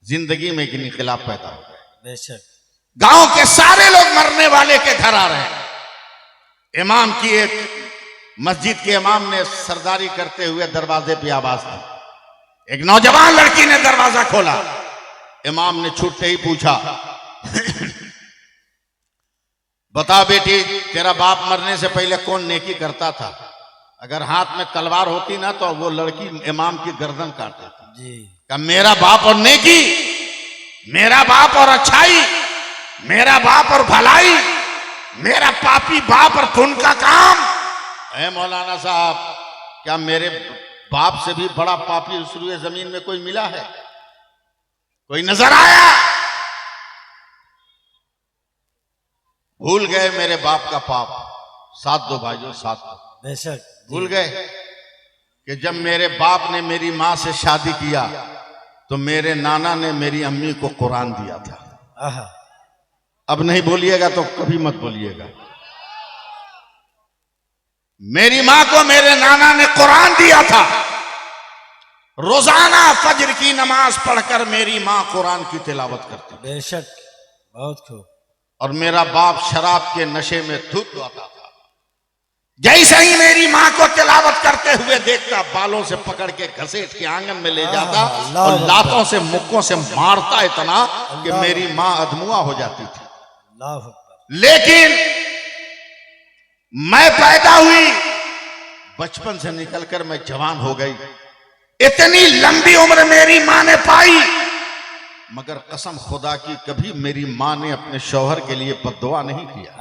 जिंदगी में एक इनकलाब पैदा हो गया। बेशक गांव के सारे लोग मरने वाले के घर आ रहे हैं। इमाम की एक मस्जिद के इमाम ने सरदारी करते हुए दरवाजे पे आवाज दी। एक नौजवान लड़की ने दरवाजा खोला। इमाम ने छूटते ही पूछा, बता बेटी, तेरा बाप मरने से पहले कौन नेकी करता था? अगर हाथ में तलवार होती ना तो वो लड़की इमाम की गर्दन काट देती जी। का मेरा बाप और नेकी, मेरा बाप और अच्छाई, मेरा बाप और भलाई, मेरा पापी बाप और पुण्य का काम। ऐ मौलाना साहब, क्या मेरे बाप से भी बड़ा पापी उस रुए जमीन में कोई मिला है? कोई नजर आया? भूल गए मेरे बाप का पाप। साथ दो भाइयों, साथ दो। बेशक भूल गए कि जब मेरे बाप ने मेरी मां से शादी किया तो मेरे नाना ने मेरी अम्मी को कुरान दिया था। आहा। अब नहीं बोलिएगा तो कभी मत बोलिएगा। मेरी मां को मेरे नाना ने कुरान दिया था। रोजाना फजर की नमाज पढ़कर मेरी मां कुरान की तिलावत करती। बेशक, बहुत खूब। और मेरा बाप शराब के नशे में धुत जाता था। जैसे ही मेरी मां को तिलावत करते हुए देखता, बालों से पकड़ के घसीट के आंगन में ले जाता और लातों से मुक्कों से मारता इतना कि मेरी मां अधमुआ हो जाती थी। लेकिन मैं पैदा हुई, बचपन से निकलकर मैं जवान हो गई। इतनी लंबी उम्र मेरी मां ने पाई, मगर कसम खुदा की कभी मेरी मां ने अपने शौहर के लिए बद्दुआ नहीं किया,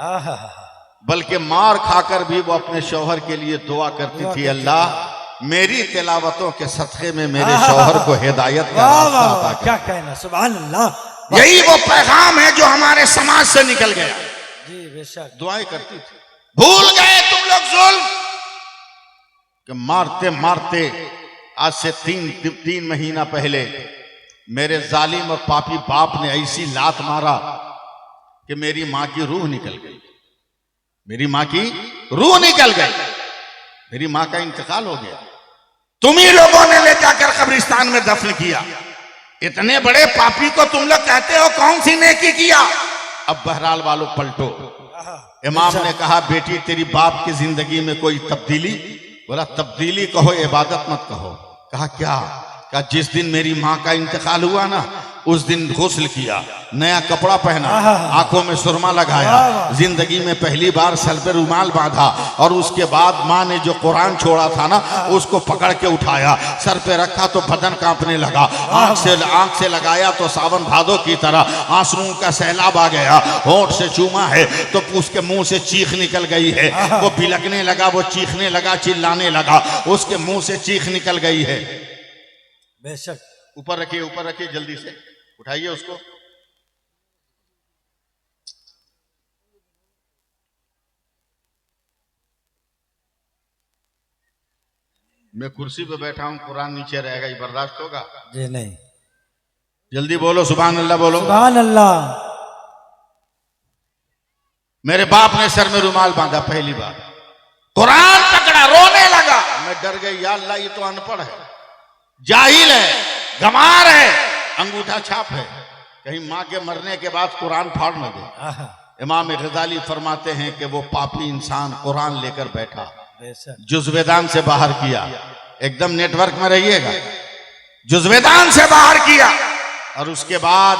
बल्कि मार खाकर भी वो अपने शौहर के लिए दुआ करती थी, अल्लाह मेरी तिलावतों के सदक़े में मेरे शौहर को हिदायत का रास्ता अता कर। क्या कहना, सुभान अल्लाह। यही वो पैगाम है जो हमारे समाज से निकल गया। जी बेशक। दुआएं करती थी। भूल गए तुम लोग जुल्म कि मारते मारते आज से तीन महीना पहले मेरे जालिम और पापी बाप ने ऐसी लात मारा कि मेरी मां की रूह निकल गई। मेरी मां की रूह निकल गई। मेरी मां का इंतकाल हो गया। तुम ही लोगों ने ले जाकर कब्रिस्तान में दफन किया। इतने बड़े पापी को तुम लोग कहते हो कौन सी नेकी किया? अब बहरहाल वालों पलटो। इमाम ने कहा, बेटी तेरी बाप की जिंदगी में कोई तब्दीली? बोला तब्दीली कहो, इबादत मत कहो। कहा क्या? कहा जिस दिन मेरी मां का इंतकाल हुआ ना, उस दिन गुस्ल किया, नया कपड़ा पहना, आंखों में सुरमा लगाया, जिंदगी में पहली बार सर पे रुमाल बांधा, और उसके बाद मां ने जो कुरान छोड़ा था ना उसको पकड़ के उठाया, सर पे रखा तो बदन कांपने लगा, आंख से लगाया तो सावन भादों की तरह आंसुओं का सैलाब आ गया, होंठ से चूमा है तो उसके मुंह से चीख निकल गई है, वो बिलकने लगा, वो चीखने लगा, चिल्लाने लगा, उसके मुंह से चीख निकल गई है। बेशक। ऊपर रखिए जल्दी से, उठाइए उसको। मैं कुर्सी पे बैठा हूं, कुरान नीचे रहेगा, ये बर्दाश्त होगा? जी नहीं। जल्दी बोलो, सुभान अल्लाह बोलो। सुभान अल्लाह। मेरे बाप ने सर में रुमाल बांधा, पहली बार कुरान पकड़ा, रोने लगा। मैं डर गई, या अल्लाह ये तो अनपढ़ है, जाहिल है, गमार है, अंगूठा छाप है, कहीं मां के मरने के बाद कुरान फाड़ न दे। इमाम गजाली फरमाते हैं कि वो पापी इंसान कुरान लेकर बैठा, जुज़्वेदान से बाहर किया, एकदम नेटवर्क में रहिएगा, जुज़्वेदान से बाहर किया, और उसके बाद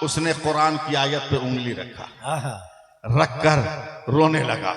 उसने कुरान की आयत पे उंगली रखकर रोने लगा,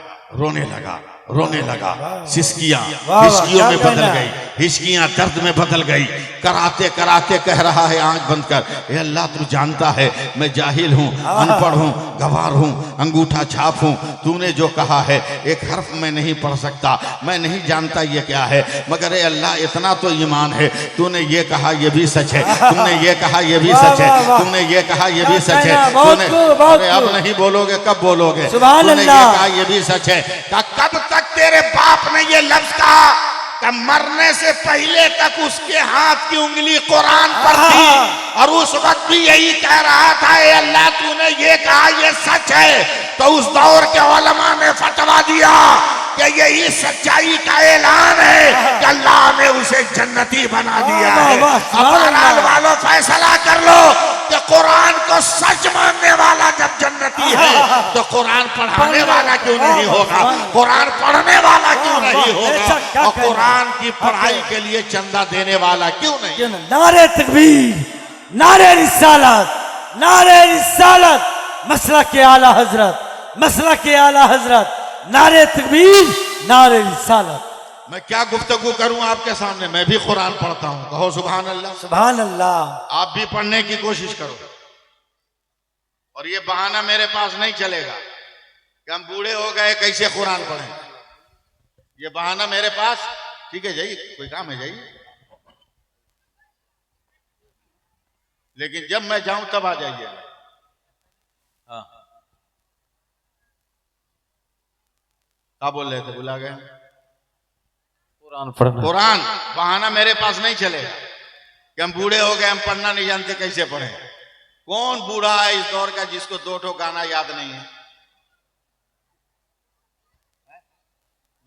हिचकियों में बदल गई, हिचकियां दर्द में बदल गई, कराते कराते कह रहा है आंख बंद कर, ए अल्लाह तू जानता है मैं जाहिल हूँ, अनपढ़ हूँ, गवार हूँ, अंगूठा छाप हूँ, तूने जो कहा है एक हर्फ मैं नहीं पढ़ सकता, मैं नहीं जानता ये क्या है, मगर ए अल्लाह इतना तो ईमान है, तूने ये कहा ये भी सच है, तुमने ये कहा ये भी सच है, तुमने ये कहा ये भी सच है, तूने, अरे अब नहीं बोलोगे, कब बोलोगे? तूने ये कहा ये भी सच है। कब तक तेरे बाप ने ये लफ्ज कहा कि मरने से पहले तक उसके हाथ की उंगली कुरान पर थी और उस वक्त भी यही कह रहा था, ए अल्लाह तूने ये कहा ये सच है। तो उस दौर के उलमा ने फतवा दिया कि यही सच्चाई का ऐलान है कि अल्लाह ने उसे जन्नती बना दिया है। अब बहरहाल वालों फैसला कर लो कि कुरान को सच मानने वाला जब जन्नती है तो कुरान पढ़ाने वाला क्यों नहीं होगा, कुरान पढ़ने वाला क्यों नहीं होगा, और कुरान की पढ़ाई के लिए चंदा देने वाला क्यों नहीं। नारे तकबीर, नारे रिसालत, नारे रिसालत, मसला के आला हजरत, मसला के आला हजरत, नारे तकबीर, नारे रिसालत। मैं क्या गुफ्तगू करूं आपके सामने, मैं भी कुरान पढ़ता हूं, कहो सुभान अल्लाह। सुभान अल्लाह। आप भी पढ़ने की कोशिश करो और ये बहाना मेरे पास नहीं चलेगा कि हम बूढ़े हो गए कैसे कुरान पढ़ें। ये बहाना मेरे पास, ठीक है जाइए, कोई काम है जाइए, लेकिन जब मैं जाऊं तब आ जाइए। क्या बोल रहे थे, बुला गए। कुरान पढ़ना, कुरान बहाना मेरे पास नहीं चलेगा कि हम बूढ़े हो गए, हम पढ़ना नहीं जानते, कैसे पढ़े। कौन बूढ़ा है इस दौर का जिसको 2 ठो गाना याद नहीं है।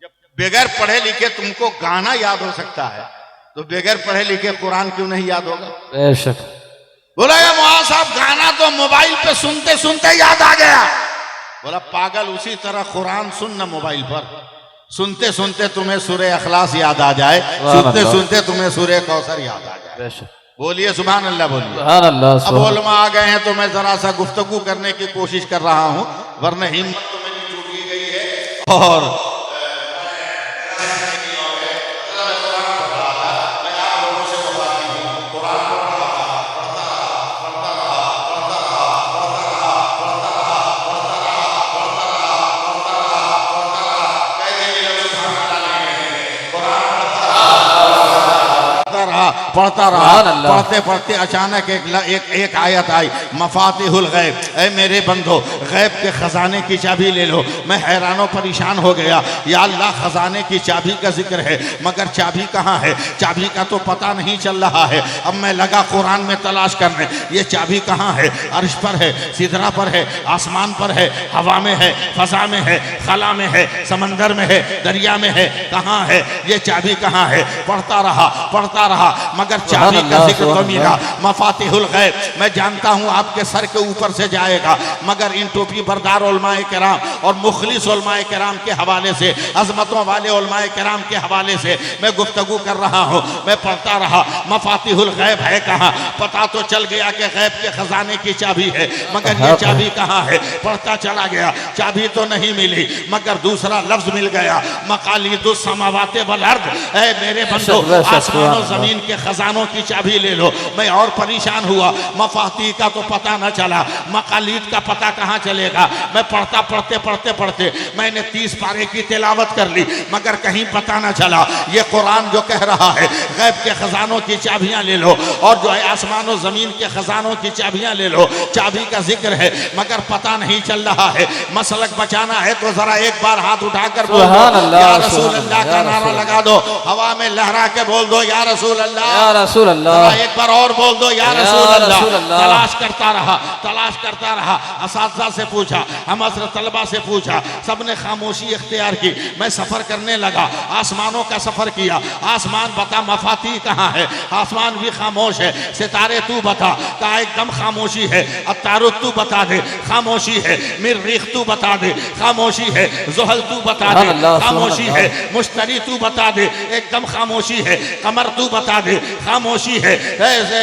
जब बगैर पढ़े लिखे तुमको गाना याद हो सकता है तो बगैर पढ़े लिखे कुरान क्यों नहीं याद होगा। बेशक। बोला या मुआ साहब गाना तो मोबाइल पे सुनते सुनते याद आ गया। बोला पागल, उसी तरह कुरान सुनना मोबाइल पर, सुनते सुनते तुम्हें सूरह अखलास याद आ जाए, सुनते सुनते तुम्हें सूरह कौसर याद आ जाए। बोलिए सुभान अल्लाह, बोलिए सुभान अल्लाह। अब उलमा आ गए हैं तो मैं जरा सा गुफ्तगू करने की कोशिश कर रहा हूं, वरना हिम्मत तो मेरी टूटी गई है। और पढ़ता रहा, पढ़ते पढ़ते अचानक एक आयत आई, मफातिहुल गैब, ऐ मेरे बंदो गैब के खजाने की चाबी ले लो। मैं हैरानो परेशान हो गया, या अल्लाह खजाने की चाबी का जिक्र है मगर चाबी कहाँ है, चाबी का तो पता नहीं चल रहा है। अब मैं लगा कुरान में तलाश करने, ये चाबी कहाँ है, अर्श पर है, सिदरा पर है, आसमान पर है, हवा में है, फजा में है, खला में है, समंदर में है, दरिया में है, कहाँ है ये चाबी कहाँ है। पढ़ता रहा मगर चाबी का जिक्र तो मिला। मफातिहुल गैब, मैं जानता हूं आपके सर के ऊपर से जाएगा, मगर इन टोपी बरदार उलमाए किराम और मुखलिस उलमाए किराम के हवाले से, अजमतों वाले उलमाए किराम के हवाले से मैं गुफ्तगू कर रहा हूं। मैं पढ़ता रहा, मफातिहुल गैब है कहाँ, पता तो चल गया कि गैब के खजाने की चाबी है, मगर ये चाबी कहाँ है। पढ़ता चला गया, चाबी तो नहीं मिली, मगर दूसरा लफ्ज मिल गया, मकालिदुस समावाते वल अर्द, ऐ मेरे बंदो आसमान और जमीन के खजानों की चाबी ले लो। मैं और परेशान हुआ, मफाती का तो पता न चला, मकालीद का पता कहाँ चलेगा। मैं पढ़ते मैंने 30 पारे की तिलावत कर ली, मगर कहीं पता न चला। ये कुरान जो कह रहा है गैब के खजानों की चाबियां ले लो, और जो है आसमान और जमीन के खजानों की चाबियां ले लो, चाबी का जिक्र है मगर पता नहीं चल रहा है। मसलक बचाना है तो जरा एक बार हाथ उठाकर बोल दो या रसूल अल्लाह का नारा लगा दो, हवा में लहरा के बोल दो या रसूल अल्लाह, या रसूल अल्लाह। एक बार और बोल दो या रसूल अल्लाह। तलाश करता रहा, असातिज़ा से पूछा, हम हज़रत तलबा से पूछा, सबने खामोशी इख्तियार की। मैं सफर करने लगा, आसमानों का सफर किया, आसमान बता मफाती कहाँ है, आसमान भी खामोश है। सितारे तू बता, कहा एकदम खामोशी है। अतारुक तू बता दे, खामोशी है। मिर्रीख तू बता दे, खामोशी है। ज़ुहल तू बता दे, खामोशी है। मुश्तरी तू बता दे, एकदम खामोशी है। कमर तू बता दे, खामोशी है।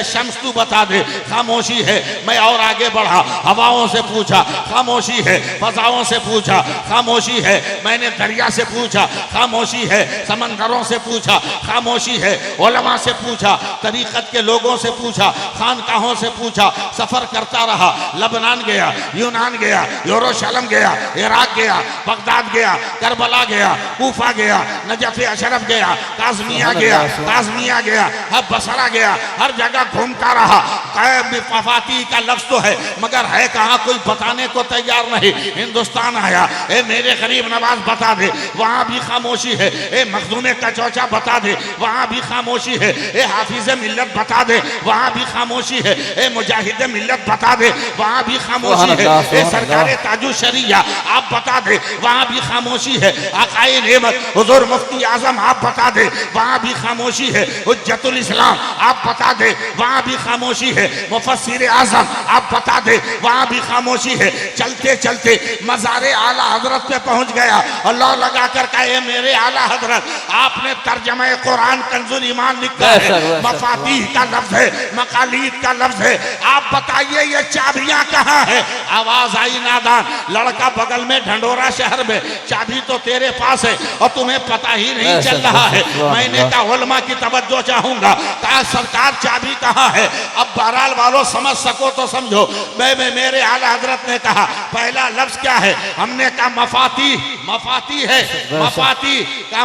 शम्स तू बता दे, खामोशी है। मैं और आगे बढ़ा, हवाओं से पूछा, खामोशी है। फजाओं से पूछा, खामोशी है। मैंने दरिया से पूछा, खामोशी है। समंदरों से पूछा, खामोशी है। उलमा से पूछा, तरीक़त के लोगों से पूछा, खानकाहों से पूछा, सफ़र करता रहा। लबनान गया, यूनान गया, यरूशलेम गया, इराक गया, बगदाद गया, करबला गया, कूफा गया, नजफ़ अशरफ गया, काज़मिया गया, काज़मिया गया, अब बसरा गया, हर जगह घूमता रहा। वफाती का लफ्ज़ तो है मगर है कहाँ, कोई बताने को तैयार नहीं। हिंदुस्तान आया, ए मेरे गरीब नवाज बता दे, वहाँ भी खामोशी है। ए मखदूम का चौचा बता दे, वहाँ भी खामोशी है। ए हाफिज मिल्लत बता दे, वहाँ भी खामोशी है। ए मुजाहिद मिल्लत बता दे, वहाँ भी खामोशी है। ए सरकार ताजु शरिया आप बता दे, वहाँ भी खामोशी है। आकाए नेमत हुजूर मुफ्ती आजम आप बता दे, वहाँ भी खामोशी है। हुज्जतुल इस्लाम आप बता दे, वहाँ भी खामोशी है। मुफस्सिर आजम आप बता दे, वहाँ भी खामोशी है। चलते चलते मज़ारे आला हजरत पे पहुंच गया। अल्लाह लगा कर कहे, मेरे आला हजरत आपने तर्जमा कुरान कंजुल ईमान लिखा है, मफातीह का लफ्ज है, मकालीद का लफ्ज है। आप बताइए ये चाबियां कहाँ है? आवाज आई नादान, लड़का बगल में ढंडोरा शहर में, चाबी तो तेरे पास है और तुम्हें पता ही नहीं चल रहा है। मैंने कहा उलमा की तवज्जो चाहूंगा, कहा सरकार चाबी कहाँ है? अब बहरहाल वालों समझ सको तो समझो। मेरे आला हजरत ने कहा पहला लफ्ज क्या है? हमने कहा मफाती, मफाती है।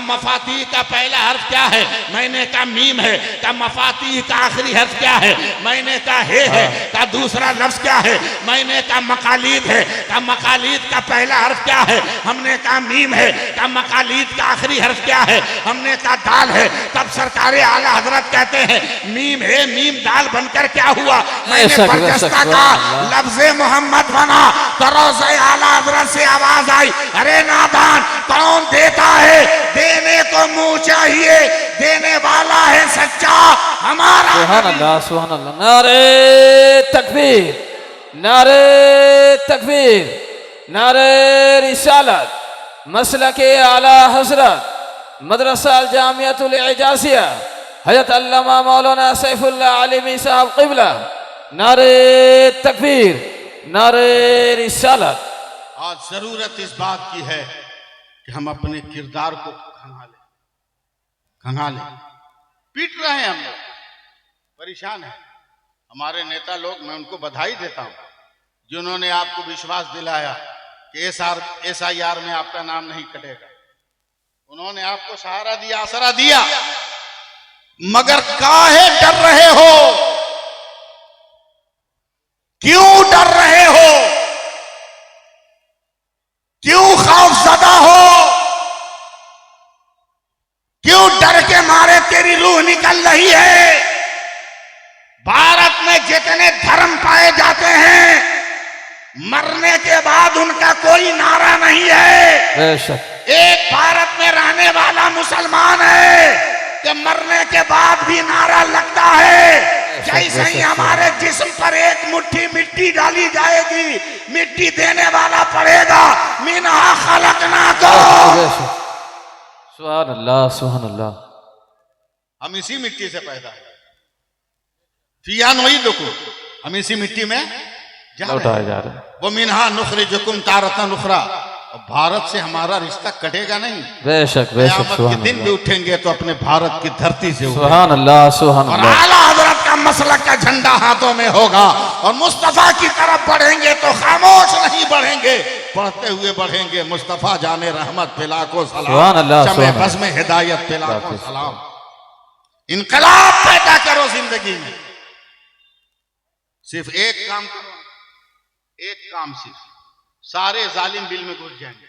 मफाती का पहला हर्फ क्या है? मैंने कहा मीम है। का मफाती का आखिरी हर्फ क्या है? मैंने कहा है। का दूसरा लफ्ज क्या है? मैंने कहा मकालीद है। का मकालीद का पहला हर्फ क्या है? हमने कहा मीम है। का मकालीद का आखिरी हर्फ क्या है? हमने कहा दाल है। तब सरकार आला हजरत कहते हैं मीम है, मीम दाल बनकर क्या हुआ? मैंने बरजस्ता का लफ्ज मोहम्मद बना तो रोज़े आला हजरत से आवाज आई, अरे नादान कौन देता है? देने को मुंह चाहिए, देने वाला है सच्चा हमारा। सुभान अल्लाह, सुभान अल्लाह। नारे तकबीर, नारे तकबीर, नारे रिसालत, मसलके आला हजरत मदरसा अल जामियातुल इजाज़िया हज़रत अल्लामा मौलाना सैफुल्लाह आलिमी साहब क़िबला। नारे तकबीर, नारे रिसालत। आज जरूरत इस बात की है कि हम अपने किरदार को खंगाले। पीट रहे हैं हम लोग, परेशान है हमारे नेता लोग। मैं उनको बधाई देता हूं जिन्होंने आपको विश्वास दिलाया कि SIR में आपका नाम नहीं कटेगा। उन्होंने आपको सहारा दिया, आसरा दिया, मगर काहे डर रहे हो? क्यों डर रहे हो? क्यों खौफजदा हो? क्यों डर के मारे तेरी रूह निकल रही है? भारत में जितने धर्म पाए जाते हैं मरने के बाद उनका कोई नारा नहीं है। एक भारत में रहने वाला मुसलमान है कि मरने के बाद भी नारा लगता है। जैसे ही हमारे जिस्म पर एक मुट्ठी मिट्टी डाली जाएगी, मिट्टी देने वाला पड़ेगा। मिनहा खलकनाकुम। सुभान अल्लाह, सुभान अल्लाह। हम इसी मिट्टी से पैदा है। फिया नुईदुकुम, हम इसी मिट्टी में लौटाए जा रहे हैं। वो मिनहा नुखरिजुकुम तारतन उखरा। भारत से हमारा रिश्ता कटेगा नहीं। बेशक बेशक। क़यामत के दिन भी उठेंगे तो अपने भारत की धरती से। सुभान अल्लाह, सुभान अल्लाह। आला हजरत का मसलक का झंडा हाथों में होगा और मुस्तफा की तरफ बढ़ेंगे तो खामोश नहीं बढ़ेंगे, पढ़ते हुए बढ़ेंगे। मुस्तफा जाने रहमत पे लाखों सलाम, सुभान अल्लाह, शमे बज़ में हिदायत पे लाखों सलाम। इनकलाब पैदा करो जिंदगी में। सिर्फ एक काम करो, एक काम, सिर्फ सारे जालिम बिल में घुस जाएंगे।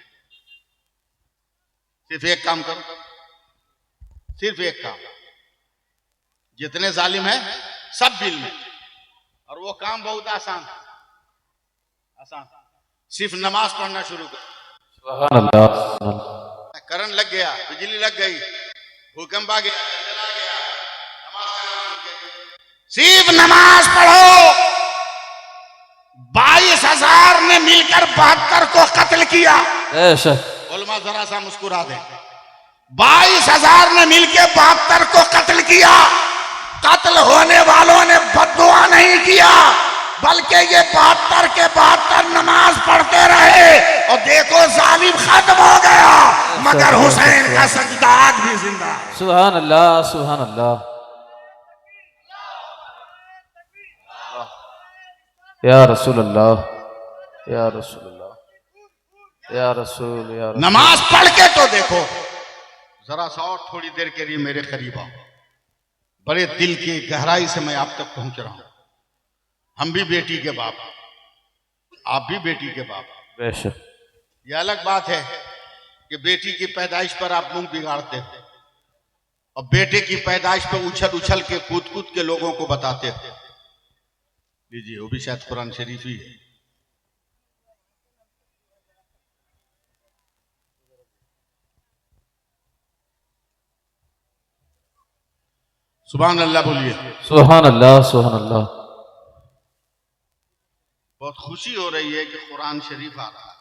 सिर्फ एक काम करो, सिर्फ एक काम। जितने जालिम है सब बिल में, और वो काम बहुत आसान आसान। सिर्फ नमाज पढ़ना शुरू करो। सुभान अल्लाह। करंट लग गया, बिजली लग गई, भूकंप आ गया, चला गया, सिर्फ नमाज पढ़ो। 22,000 ने मिलकर 72 को कत्ल किया। उलमा जरा सा मुस्कुरा दे। 22,000 ने मिलकर 72 को कत्ल किया। कत्ल होने वालों ने बद्दुआ नहीं किया, बल्कि ये 72 के 72 नमाज पढ़ते रहे और देखो जालिम खत्म हो गया, मगर हुसैन का सजदा आज भी जिंदा। सुभान अल्लाह, सुभान अल्लाह। या रसूल अल्लाह, या रसूल अल्लाह, या रसूल, या रसूल। नमाज पढ़ के तो देखो जरा सा, और थोड़ी देर के लिए मेरे करीब आओ। बड़े दिल की गहराई से मैं आप तक पहुंच रहा हूं। हम भी बेटी के बाप, आप भी बेटी के बाप। बेशक। यह अलग बात है कि बेटी की पैदाइश पर आप मुंह बिगाड़ते हो और बेटे की पैदाइश पर उछल उछल के कूद कूद के लोगों को बताते हो। लीजिए, वो भी शायद कुरान शरीफ ही है। सुभान अल्लाह बोलिए। सुभान अल्लाह, सुभान अल्लाह। बहुत खुशी हो रही है कि कुरान शरीफ आ रहा है।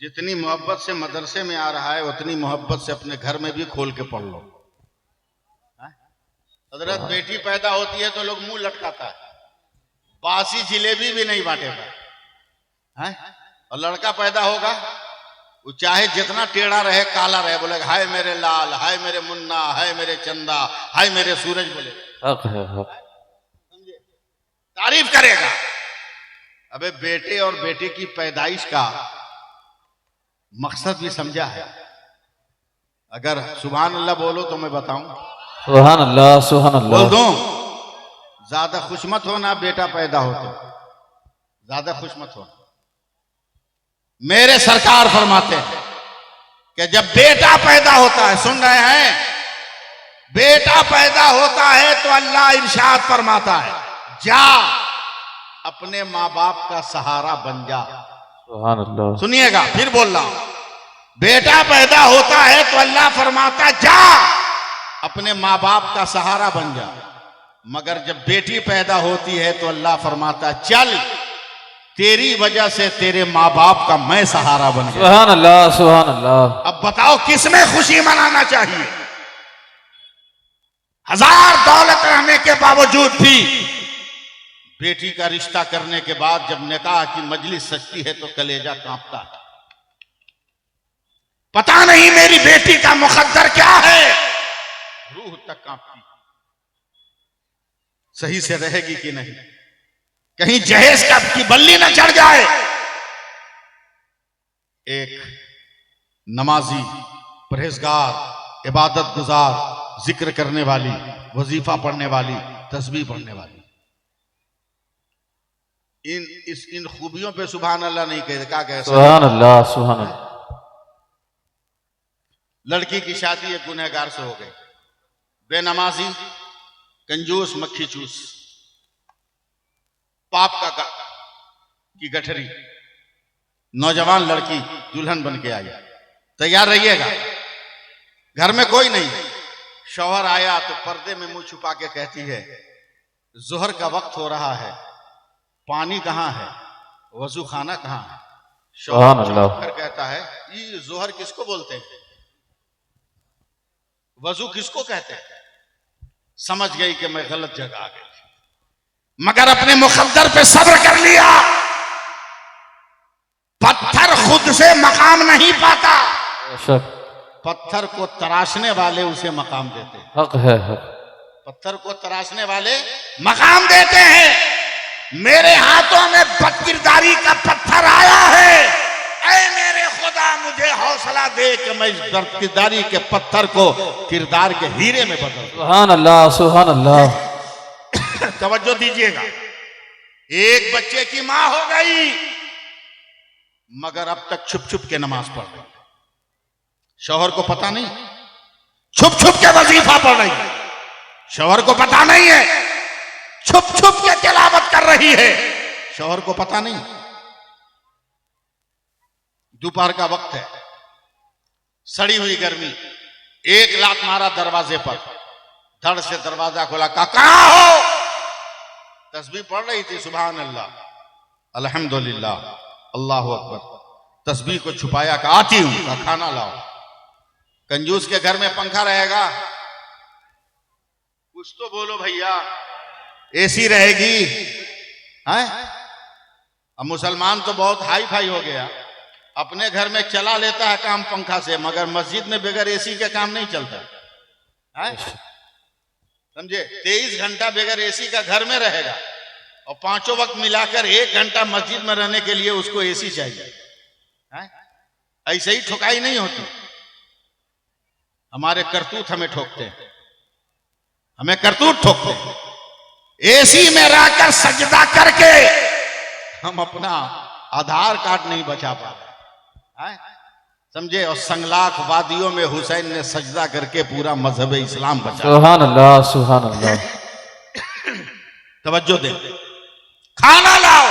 जितनी मोहब्बत से मदरसे में आ रहा है उतनी मोहब्बत से अपने घर में भी खोल के पढ़ लो। हजरत, बेटी पैदा होती है तो लोग मुंह लटकाता है, बासी जिलेबी भी नहीं बांटेगा है? और लड़का पैदा होगा, वो चाहे जितना टेढ़ा रहे, काला रहे, बोलेगा हाय मेरे लाल, हाय मेरे मुन्ना, हाय मेरे चंदा, हाय मेरे सूरज, बोले हक है, हक। तारीफ करेगा। अबे बेटे और बेटे की पैदाइश का मकसद भी समझा है? अगर सुभान अल्लाह बोलो तो मैं बताऊं। सुभान अल्लाह, सुभान बोल अल्लाह। दूं? ज्यादा खुश मत होना बेटा पैदा हो तो, ज्यादा खुश मत होना। मेरे सरकार फरमाते हैं कि जब बेटा पैदा होता है, सुन रहे हैं, बेटा पैदा होता है तो अल्लाह इरशाद फरमाता है, जा अपने माँ बाप का सहारा बन जा। सुभान अल्लाह। सुनिएगा, फिर बोल रहा हूं, बेटा पैदा होता है तो अल्लाह फरमाता जा अपने माँ बाप का सहारा बन जा। मगर जब बेटी पैदा होती है तो अल्लाह फरमाता चल, तेरी वजह से तेरे माँ बाप का मैं सहारा बन गया। सुभान अल्लाह, सुभान अल्लाह। अब बताओ किसमें खुशी मनाना चाहिए? हजार दौलत रहने के बावजूद भी बेटी का रिश्ता करने के बाद जब निकाह की मजलिस सजती है तो कलेजा कांपता है। पता नहीं मेरी बेटी का मुकद्दर क्या है, रूह तक कांपती। सही से रहेगी कि नहीं, कहीं जहेज का की बल्ली न चढ़ जाए। एक नमाजी, परहेजगार, इबादत गुजार, जिक्र करने वाली, वजीफा पढ़ने वाली, तस्बीह पढ़ने वाली, इन खूबियों पे सुभान अल्लाह नहीं कहते, क्या कहते? सुभान अल्लाह, सुभान अल्लाह। लड़की की शादी एक गुनहगार से हो गई, बेनमाजी, कंजूस, मक्खी चूस, पाप की गठरी। नौजवान लड़की दुल्हन बन के आई, तैयार रहिएगा, घर में कोई नहीं। शौहर आया तो पर्दे में मुंह छुपा के कहती है, जोहर का वक्त हो रहा है, पानी कहाँ है, वजू खाना कहाँ है? शौहर फिर कहता है, ये जोहर किसको बोलते हैं, वजू किसको कहते हैं? समझ गई कि मैं गलत जगह आ गई, मगर अपने मुकद्दर पे सब्र कर लिया। पत्थर खुद से मकाम नहीं पाता, पत्थर को तराशने वाले उसे मकाम देते हैं। हक है, हक। पत्थर को तराशने वाले मकाम देते हैं। मेरे हाथों में बदकिरदारी का पत्थर आया है, ऐ मेरे खुदा मुझे हौसला दे कि मैं इस बदकिरदारी के पत्थर को किरदार के हीरे में बदल दूं। सुभान अल्लाह, सुभान अल्लाह। तवज्जो दीजिएगा, एक बच्चे की मां हो गई, मगर अब तक छुप छुप के नमाज पढ़ रही, शौहर को पता नहीं, छुप छुप के वजीफा पढ़ रही है, शौहर को पता नहीं है, छुप छुप के तिलावत कर रही है, शौहर को पता नहीं। दोपहर का वक्त है, सड़ी हुई गर्मी, एक लात मारा दरवाजे पर, धड़ से दरवाजा खोला, कहाँ हो? तस्बीह पढ़ रही थी, सुभान अल्लाह, अल्हम्दुलिल्लाह, अल्लाहु अकबर। तस्बीह को छुपाया, कहा आती हूं, कहा खाना लाओ। कंजूस के घर में पंखा रहेगा, कुछ तो बोलो भैया, एसी रहेगी हैं? अब मुसलमान तो बहुत हाई फाई हो गया, अपने घर में चला लेता है काम पंखा से, मगर मस्जिद में बगैर एसी के काम नहीं चलता है, समझे? 23 घंटा बगैर एसी का घर में रहेगा और पांचों वक्त मिलाकर 1 घंटा मस्जिद में रहने के लिए उसको एसी चाहिए है? ऐसे ही ठुकाई नहीं होती। हमारे करतूत हमें ठोकते हैं, हमें करतूत ठोकते हैं। एसी में रहकर सजदा करके हम अपना आधार कार्ड नहीं बचा पा रहे, समझे। और संगलाख वादियों में हुसैन ने सजदा करके पूरा मजहब इस्लाम बचा। सुभान अल्लाह, सुभान अल्लाह। तवज्जो दे। खाना लाओ,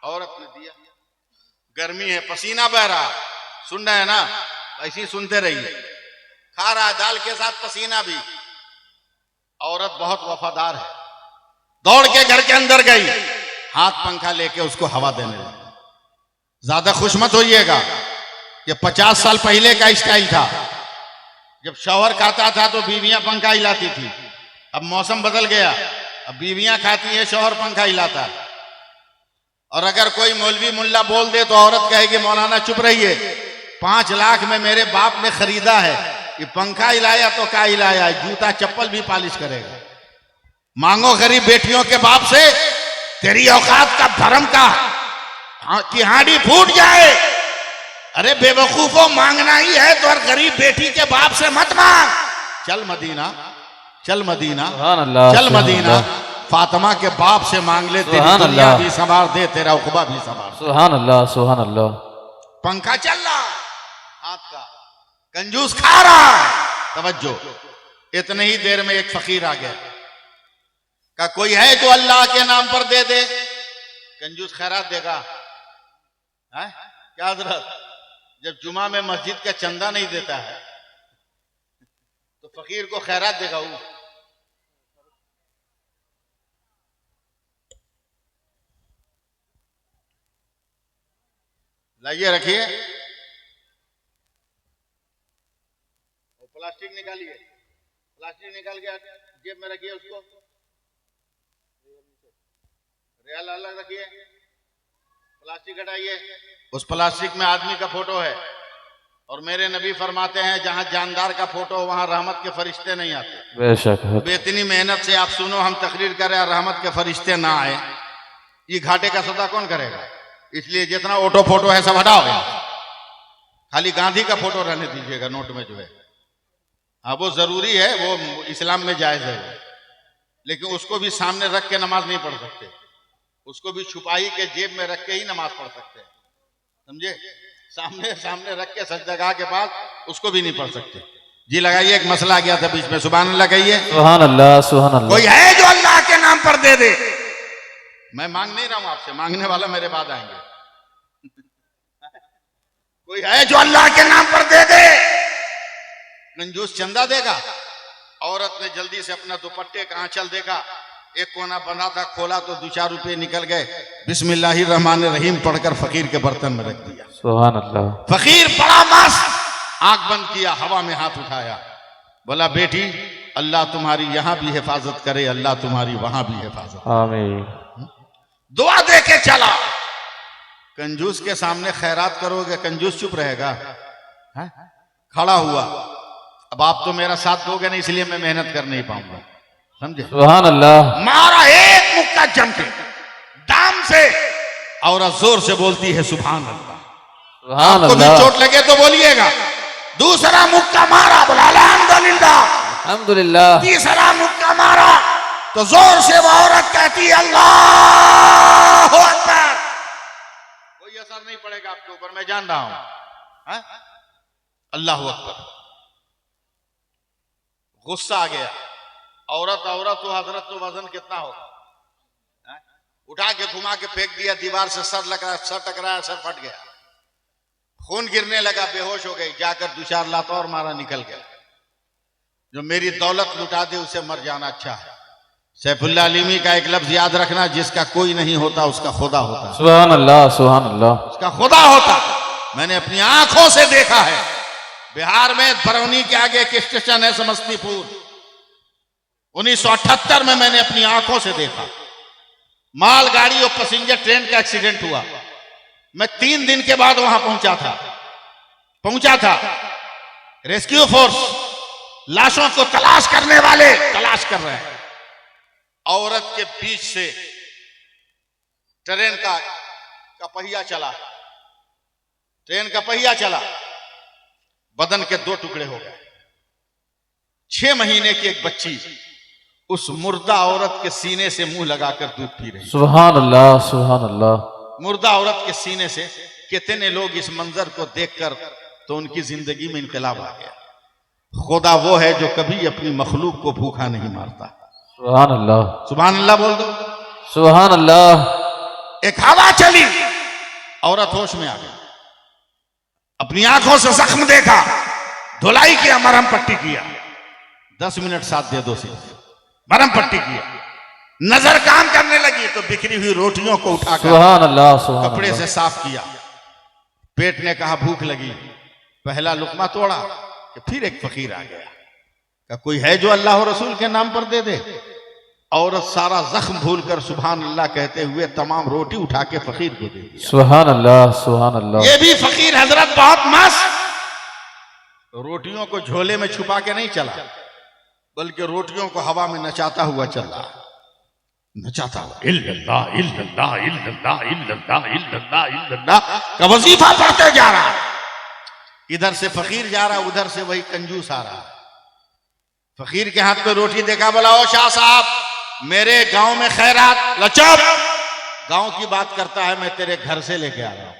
औरत ने दिया। गर्मी है, पसीना बह रहा, सुन रहे हैं ना, ऐसे ही सुनते रहिए। खा रहा दाल के साथ पसीना भी। औरत बहुत वफादार है, दौड़ के घर के अंदर गई, हाथ पंखा लेके उसको हवा देने लगी। ज्यादा खुश मत होइएगा, ये 50 साल पहले का स्टाइल था। जब शौहर खाता था तो बीवियां पंखा हिलाती थी। अब मौसम बदल गया, अब बीवियां खाती है, शौहर पंखा हिलाता है। और अगर कोई मौलवी मुल्ला बोल दे तो औरत कहेगी मौलाना चुप रहिए, 5 लाख में मेरे बाप ने खरीदा है, ये पंखा हिलाया तो क्या हिलाया, जूता चप्पल भी पालिश करेगा। मांगो गरीब बेटियों के बाप से, तेरी औकात का भरम का कि हांडी फूट जाए। अरे बेवकूफों, मांगना ही है तो गरीब बेटी के बाप से मत मांग। चल मदीना, चल मदीना, चल मदीना, फातिमा के बाप से मांग ले, तेरी दुनिया भी संवार दे, तेरा उकबा भी संवार। सुभान अल्लाह, सुभान अल्लाह। पंखा चल रहा हाथ का, कंजूस खा रहा। तवज्जो। इतने ही देर में एक फकीर आ गया, का कोई है जो अल्लाह के नाम पर दे दे। कंजूस खैरात देगा है? क्या हजरत, जब जुमा में मस्जिद का चंदा नहीं देता है तो फकीर को खैरात देगा वो। लाइए, रखिए, प्लास्टिक निकालिए, प्लास्टिक निकाल के जेब में रखिए, उसको रियाल अलग रखिए, प्लास्टिक हटाइए। उस प्लास्टिक में आदमी का फोटो है, और मेरे नबी फरमाते हैं जहां जानदार का फोटो हो वहां रहमत के फरिश्ते नहीं आते। बेशक है। बेतनी मेहनत से आप सुनो, हम तकरीर करें और रहमत के फरिश्ते ना आए, ये घाटे का सौदा कौन करेगा। इसलिए जितना ऑटो फोटो है सब हटाओ, खाली गांधी का फोटो रहने दीजिएगा नोट में जो है। हाँ, वो जरूरी है, वो इस्लाम में जायज है, लेकिन उसको भी सामने रख के नमाज नहीं पढ़ सकते, उसको भी छुपाई के जेब में रख के ही नमाज पढ़ सकते हैं, समझे। सामने सामने रख के सजदगाह के पास उसको भी नहीं पढ़ सकते। जी लगाइए, एक मसला आ गया था बीच में, सुभान अल्लाह कहिए। सुभान अल्लाह, सुभान अल्लाह। कोई है जो अल्लाह के नाम पर दे दे। मैं मांग नहीं रहा हूं आपसे, मांगने वाला मेरे बाद आएंगे। कोई है जो अल्लाह के नाम पर दे दे। कंजूस चंदा देगा। औरत ने जल्दी से अपना दुपट्टे का आंचल देखा, एक कोना बंधा था, खोला तो 2-4 रुपए निकल गए। बिस्मिल्लाहिर्रहमानिर्रहीम पढ़कर फकीर के बर्तन में रख दिया। सुभान अल्लाह। फकीर बड़ा मस्त, आंख बंद किया, हवा में हाथ उठाया, बोला बेटी अल्लाह तुम्हारी यहां भी हिफाजत करे, अल्लाह तुम्हारी वहां भी हिफाजत। आमीन। दुआ दे के चला। कंजूस के सामने खैरात करोगे, कंजूस चुप रहेगा है? खड़ा हुआ, अब आप तो मेरा साथ दोगे नहीं, इसलिए मैं मेहनत कर नहीं पाऊंगा, समझे। सुभान अल्लाह। मारा एक मुक्का जम के दाम से, और जोर से बोलती है सुभान अल्लाह। सुभान आपको भी अल्लाह। चोट लगे तो बोलिएगा। दूसरा मुक्का मारा, बोला अल्हम्दुलिल्लाह। अल्हम्दुलिल्लाह। तीसरा मुक्का मारा तो जोर से वो औरत कहती है अल्लाहु अकबर। कोई असर नहीं पड़ेगा आपके ऊपर, मैं जान रहा हूं। अल्लाहु अकबर। गुस्सा आ गया। औरत तो हजरत तो वजन कितना होगा, उठा के घुमा के फेंक दिया दीवार से, सर लग रहा है, सर टकराया, सर फट गया, खून गिरने लगा, बेहोश हो गई। जाकर 2-4 लात और मारा, निकल गया। जो मेरी दौलत लुटा दे उसे मर जाना अच्छा है। सैफुल्लाह अलीमी का एक लफ्ज याद रखना, जिसका कोई नहीं होता उसका खुदा होता है। सुभान अल्लाह, सुभान अल्लाह। उसका खुदा होता। मैंने अपनी आंखों से देखा है। बिहार में बरौनी के आगे एक स्टेशन है समस्तीपुर, 1978 में मैंने अपनी आंखों से देखा। मालगाड़ी और पैसेंजर ट्रेन का एक्सीडेंट हुआ। मैं 3 दिन के बाद वहां पहुंचा था। रेस्क्यू फोर्स लाशों को तलाश करने वाले तलाश कर रहे हैं। औरत के बीच से ट्रेन का पहिया चला, ट्रेन का पहिया चला, बदन के 2 टुकड़े हो गए। 6 महीने की एक बच्ची उस मुर्दा औरत के सीने से मुंह लगाकर दूध पी रही। सुभान अल्लाह, सुभान अल्लाह। मुर्दा औरत के सीने से। कितने लोग इस मंजर को देखकर तो उनकी जिंदगी में इनकलाब आ गया। खुदा वो है जो कभी अपनी मखलूक को भूखा नहीं मारता। सुभान अल्लाह, सुभान अल्लाह बोल दो। सुभान अल्लाह। एक हवा चली, औरत होश में आ गई, अपनी आंखों से जख्म देखा, धुलाई किया, मरहम पट्टी किया। 10 मिनट साथ दे दो, सिर्फ मरहम पट्टी किया। नजर काम करने लगी तो बिखरी हुई रोटियों को उठाकर सुभान अल्लाह, सुभान कपड़े अल्लाह। से साफ किया। पेट ने कहा भूख लगी, पहला लुकमा तोड़ा कि फिर एक फकीर आ गया। क्या कोई है जो अल्लाह और रसूल के नाम पर दे दे? औरत सारा जख्म भूलकर सुभान अल्लाह कहते हुए तमाम रोटी उठा के फकीर को दे दिया। सुभान अल्लाह, सुभान अल्लाह। ये भी फकीर हजरत बहुत मस्त। रोटियों को झोले में छुपा के नहीं चला, बल्कि रोटियों को हवा में नचाता हुआ चला, नचाता हुआ इल्लल्लाह इल्लल्लाह इल्लल्लाह इल्लल्लाह इल्लल्लाह इल्लल्लाह का वजीफा पढ़ते जा रहा। इधर से फकीर जा रहा, उधर से वही कंजूस आ रहा। फकीर के हाथ में रोटी देखा, बोला ओ शाह साहब, मेरे गांव में खैरात। लचप, गांव की बात करता है, मैं तेरे घर से लेके आ रहा हूं।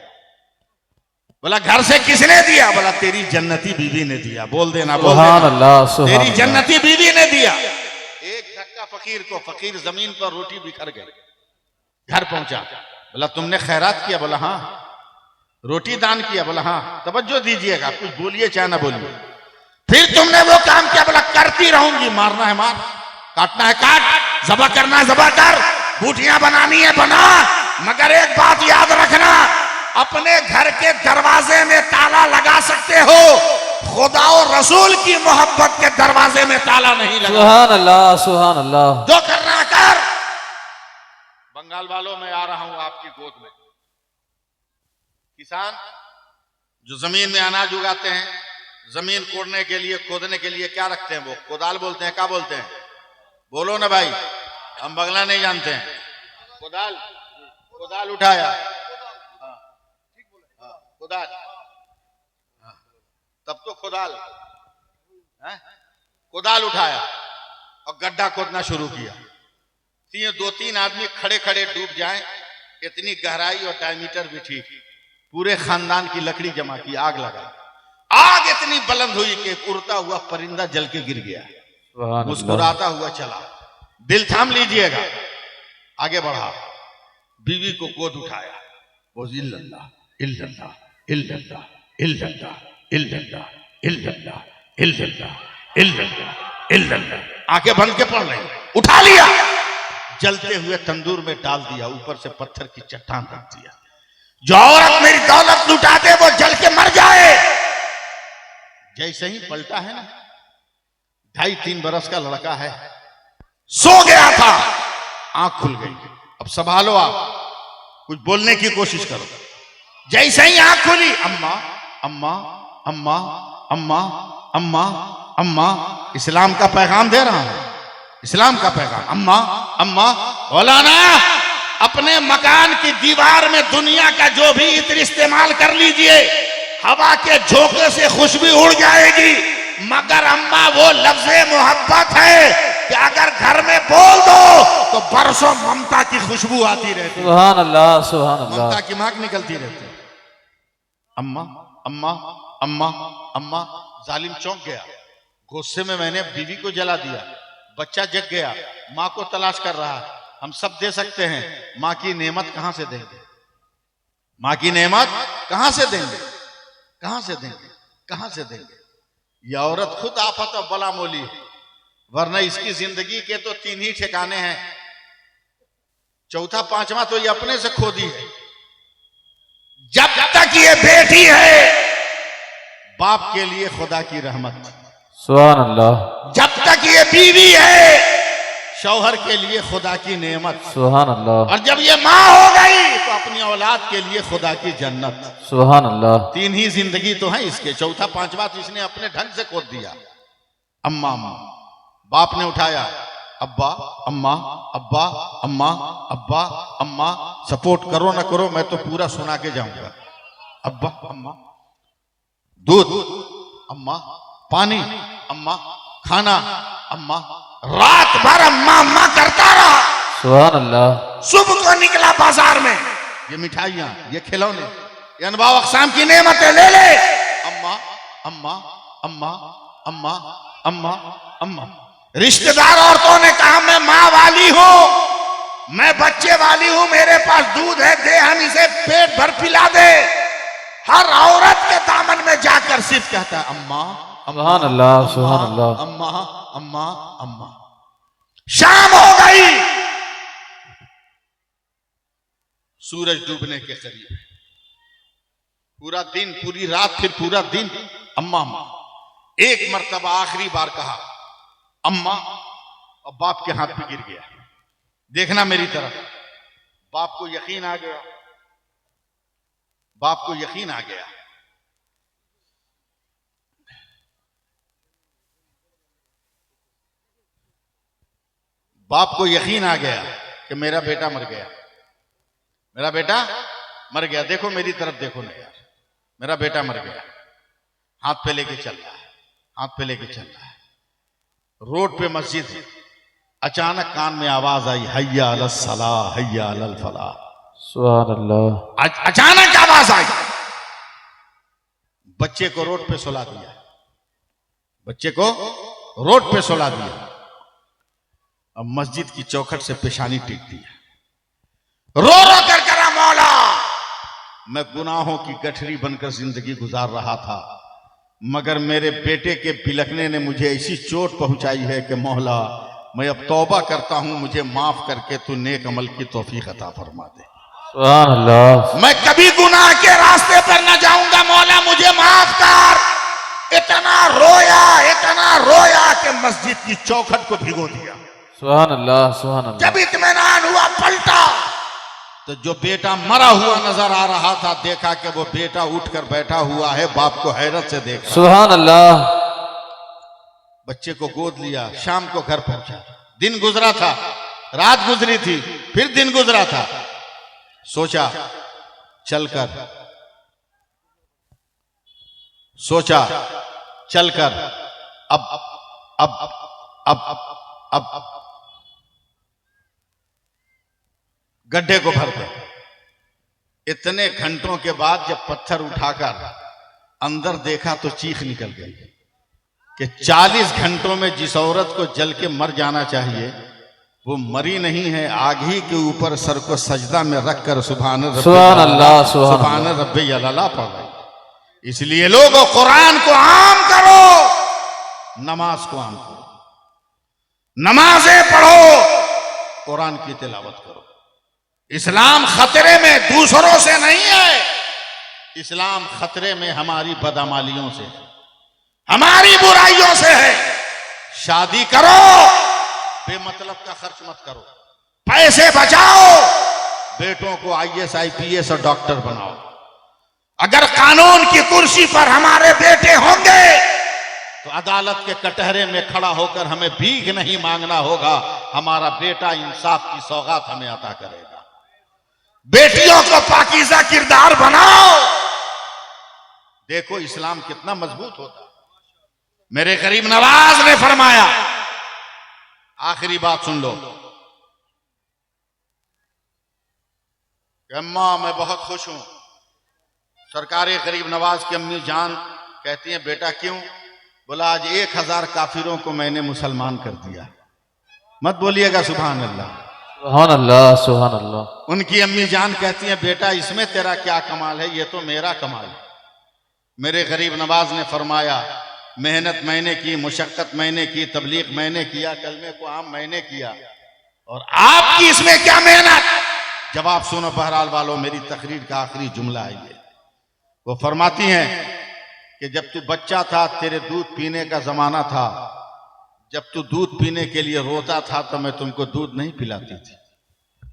बोला घर से किसने दिया? बोला तेरी जन्नती बीवी ने दिया। बोल देना, बोल सुभान देना। अल्लाह, सुभान तेरी अल्लाह। जन्नती बीवी ने दिया। एक धक्का फकीर को, फकीर जमीन पर रोटी बिखर गई। घर पहुंचा, बोला तुमने खैरात किया? बोला हाँ। रोटी दान किया? बोला हाँ। तवज्जो दीजिएगा, कुछ बोलिए चाहे ना बोलिए। फिर तुमने वो काम किया? बोला करती रहूंगी। मारना है मार, काटना है काट, जबा करना है जबा कर, बूटियां बनानी है बना, मगर एक बात याद रखना, अपने घर के दरवाजे में ताला लगा सकते हो, खुदा और रसूल की मोहब्बत के दरवाजे में ताला नहीं लगा। सुभान अल्लाह, सुभान अल्लाह। जो करना कर। बंगाल वालों, मैं आ रहा हूं आपकी गोद में। किसान जो जमीन में अनाज उगाते हैं, जमीन कोड़ने के लिए, खोदने के लिए क्या रखते हैं? वो कोदाल बोलते हैं। क्या बोलते हैं? बोलो ना भाई, हम बंगला नहीं जानते हैं। कोदाल, कोदाल उठाया, कोदाल, तब तो कोदाल, कोदाल उठाया और गड्ढा खोदना शुरू किया। 2-3 आदमी खड़े खड़े डूब जाएं, इतनी गहराई और डायमीटर भी ठीक। पूरे खानदान की लकड़ी जमा की, आग लगा। आग इतनी बुलंद हुई कि उड़ता हुआ परिंदा जल के गिर गया, मुस्कुराता हुआ चला। दिल थाम लीजिएगा, आगे बढ़ा। बीवी को गोद उठाया, वो इल्लल्लाह इल्लल्लाह इल्लल्लाह इल्लल्लाह इल्लल्लाह इल्लल्लाह इल्लल्लाह इल्लल्लाह इल्लल्लाह, आंखें बंद के पढ़ रही। उठा लिया, जलते हुए तंदूर में डाल दिया, ऊपर से पत्थर की चट्टान रख दिया। जो औरत मेरी दौलत लुटा दे वो जल के मर जाए। जैसे ही पलटा है ना, 2.5-3 बरस का लड़का है, सो गया था, आंख खुल गई। अब संभालो, आप कुछ बोलने की कोशिश करो। जैसे ही आंख खुली, अम्मा अम्मा अम्मा अम्मा अम्मा अम्मा, इस्लाम का पैगाम दे रहा हूं, इस्लाम का पैगाम। अम्मा अम्मा। बोला ना, अपने मकान की दीवार में दुनिया का जो भी इत्र इस्तेमाल कर लीजिए, हवा के झोंके से खुशबू उड़ जाएगी, मगर अम्मा वो लफ्ज़े मोहब्बत है कि अगर घर में बोल दो तो बरसों ममता की खुशबू आती रहती है। सुभान अल्लाह, सुभान अल्लाह। ममता की महक निकलती रहती है। अम्मा अम्मा अम्मा अम्मा। जालिम चौंक गया, गुस्से में मैंने बीवी को जला दिया, बच्चा जग गया, माँ को तलाश कर रहा है। हम सब दे सकते हैं, माँ की नेमत कहां से देंगे? माँ की नेमत कहां से देंगे? कहां से देंगे? कहां से देंगे? यह औरत खुद आफत और बला मोली है, वरना इसकी जिंदगी के तो 3 ही ठिकाने हैं, चौथा पांचवा तो ये अपने से खोदी है। जब तक ये बेटी है, बाप के लिए खुदा की रहमत। सुभान अल्लाह। जब तक ये बीवी है, शौहर के लिए खुदा की नेमत। सुभान अल्लाह। और जब ये माँ हो गई तो अपनी औलाद के लिए खुदा की जन्नत। सुभान अल्लाह। 3 ही जिंदगी तो है इसके, चौथा पांचवा तो इसने अपने ढंग से खोद दिया। अम्मा अम्मा। बाप ने उठाया, अब्बा अम्मा अब्बा अम्मा अब्बा अम्मा, सपोर्ट करो ना करो, मैं तो पूरा सुना के जाऊंगा। अब्बा अम्मा, दूध अम्मा, पानी अम्मा, खाना अम्मा, रात भर अम्मा अम्मा करता रहा। सुभान अल्लाह। सुबह को निकला बाजार में, ये मिठाइयां, ये खिलौने, ये अनवाउ अक़साम की नेमतें ले ले। अम्मा अम्मा अम्मा अम्मा अम्मा अम्मा। रिश्तेदार औरतों ने कहा मैं माँ वाली हूं, मैं बच्चे वाली हूं, मेरे पास दूध है, दे हम इसे पेट भर पिला दे। हर औरत के दामन में जाकर सिर्फ कहता है अम्मा सुभान अल्लाह, सुभान अल्लाह। अम्मा अम्मा अम्मा। शाम हो गई, सूरज डूबने के करीब, पूरा दिन, पूरी रात, फिर पूरा दिन अम्मा अम्मा। एक मर्तबा आखिरी बार कहा अम्मा, और बाप के हाथ पे गिर गया। देखना मेरी तरफ। बाप को यकीन आ गया, बाप को यकीन आ गया। बाप को यकीन आ गया कि मेरा बेटा मर गया, मेरा बेटा मर गया। देखो मेरी तरफ देखो ना यार, मेरा बेटा मर गया। हाथ पे लेके चल रहा है, हाथ पे लेके चल रहा है। रोड पे मस्जिद है, अचानक कान में आवाज आई, हैया अलस सलाह हैया अलल फलाह। सुभान अल्लाह। अचानक आवाज आई। बच्चे को रोड पे सुला दिया, बच्चे को रोड पे सुला दिया। अब मस्जिद की चौखट से पेशानी टेक दिया, रो रो कर करा मौला, मैं गुनाहों की गठरी बनकर जिंदगी गुजार रहा था, मगर मेरे बेटे के बिलखने ने मुझे ऐसी चोट पहुंचाई है कि मौला मैं अब तौबा करता हूं, मुझे माफ करके तू नेक अमल की तौफीक अता फरमा दे। सुभान अल्लाह। मैं कभी गुनाह के रास्ते पर न जाऊंगा, मौला मुझे माफ कर। इतना रोया कि मस्जिद की चौखट को भिगो दिया। सुभान अल्लाह, सुभान अल्लाह। जब इत्मीनान हुआ, पलटा तो जो बेटा मरा हुआ नजर आ रहा था, देखा कि वो बेटा उठकर बैठा हुआ है, बाप को हैरत से देखा। सुभान अल्लाह। बच्चे को गोद लिया, शाम को घर पहुंचा। दिन गुजरा था, रात गुजरी थी, फिर दिन गुजरा था। सोचा चलकर अब गड्ढे को भर दे। इतने घंटों के बाद जब पत्थर उठाकर अंदर देखा तो चीख निकल गई कि 40 घंटों में जिस औरत को जल के मर जाना चाहिए वो मरी नहीं है, आग ही के ऊपर सर को सजदा में रखकर सुभान अल्लाह, सुभान रब्बी अल्लाह पढ़ रही। इसलिए लोगों, कुरान को आम करो, नमाज को आम करो, नमाजें पढ़ो, कुरान की तिलावत करो। इस्लाम खतरे में दूसरों से नहीं है, इस्लाम खतरे में हमारी बदअमालियों से, हमारी बुराइयों से है। शादी करो, बेमतलब का खर्च मत करो, पैसे बचाओ, बेटों को IAS IPS और डॉक्टर बनाओ। अगर कानून की कुर्सी पर हमारे बेटे होंगे तो अदालत के कटहरे में खड़ा होकर हमें भीख नहीं मांगना होगा, हमारा बेटा इंसाफ की सौगात हमें अता करेगा। बेटियों को पाकीज़ा किरदार बनाओ। देखो इस्लाम कितना मजबूत होता। मेरे करीब नवाज ने फरमाया, आखिरी बात सुन लो, अम्मा मैं बहुत खुश हूं। सरकार गरीब नवाज की अम्मी जान कहती हैं, बेटा क्यों? बोला आज 1000 काफिरों को मैंने मुसलमान कर दिया। मत बोलिएगा सुभान अल्लाह, सुभान अल्लाह, सुभान अल्लाह। उनकी अम्मी जान कहती हैं, बेटा इसमें तेरा क्या कमाल है, ये तो मेरा कमाल है। मेरे गरीब नवाज ने फरमाया, मेहनत मैंने की, मुशक्कत मैंने की, तबलीग मैंने किया, कलमे को आम मैंने किया, और आपकी इसमें क्या मेहनत? जवाब सुनो बहरहाल वालों, मेरी तकरीर का आखिरी जुमला है ये। वो फरमाती हैं कि जब तू बच्चा था, तेरे दूध पीने का जमाना था, जब तू दूध पीने के लिए रोता था तो मैं तुमको दूध नहीं पिलाती थी,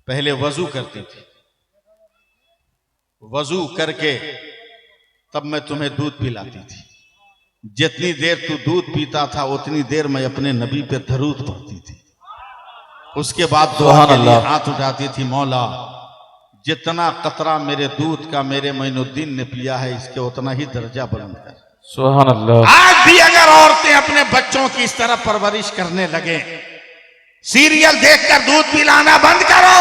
पहले वजू करती थी, वजू करके तब मैं तुम्हें दूध पिलाती थी। जितनी देर तू दूध पीता था उतनी देर मैं अपने नबी पे दरूद पढ़ती थी। उसके बाद दुआ सुभान के लिए अल्लाह। हाथ उठाती थी, मौला जितना कतरा मेरे दूध का मेरे मोइनुद्दीन ने पिया है इसके उतना ही दर्जा बुलंद कर। सुभान अल्लाह। आज भी अगर औरतें अपने बच्चों की इस तरह परवरिश करने लगे, सीरियल देखकर दूध पिलाना बंद करो,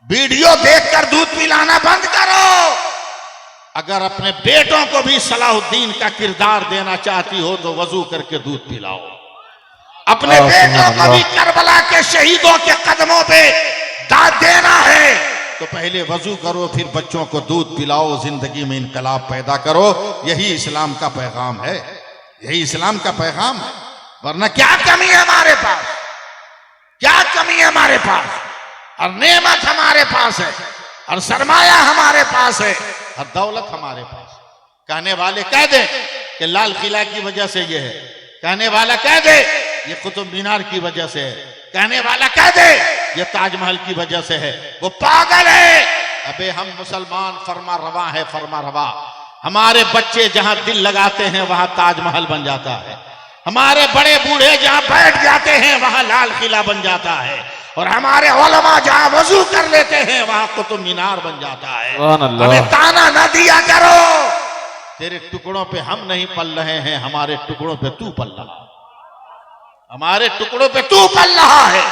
वीडियो देखकर दूध पिलाना बंद करो। अगर अपने बेटों को भी सलाहुद्दीन का किरदार देना चाहती हो तो वजू करके दूध पिलाओ। अपने बेटों को भी करबला के शहीदों के कदमों पे दाद देना है तो पहले वजू करो, फिर बच्चों को दूध पिलाओ, जिंदगी में इनकलाब पैदा करो। यही इस्लाम का पैगाम है, यही इस्लाम का पैगाम है। वरना क्या कमी है हमारे पास, क्या कमी है हमारे पास? और नेमत हमारे पास है, और सरमाया हमारे पास है, और दौलत हमारे पास। कहने वाले कह दे कि लाल किला की वजह से ये है, कहने वाला कह दे ये कुतुब मीनार की वजह से है, कहने वाला कह दे ये ताजमहल की वजह से है, वो पागल है। अबे हम मुसलमान फरमा रवा है, फरमा रवा। हमारे बच्चे जहां दिल लगाते हैं वहां ताजमहल बन जाता है, हमारे बड़े बूढ़े जहां बैठ जाते हैं वहां लाल किला बन जाता है, और हमारे उलमा जहां वजू कर लेते हैं वहां कुतुब मीनार बन जाता है। हमें ताना न दिया करो, तेरे टुकड़ों पे हम नहीं पल रहे हैं, हमारे टुकड़ों पे तू पल रहा, हमारे टुकड़ों पे तू पल रहा है।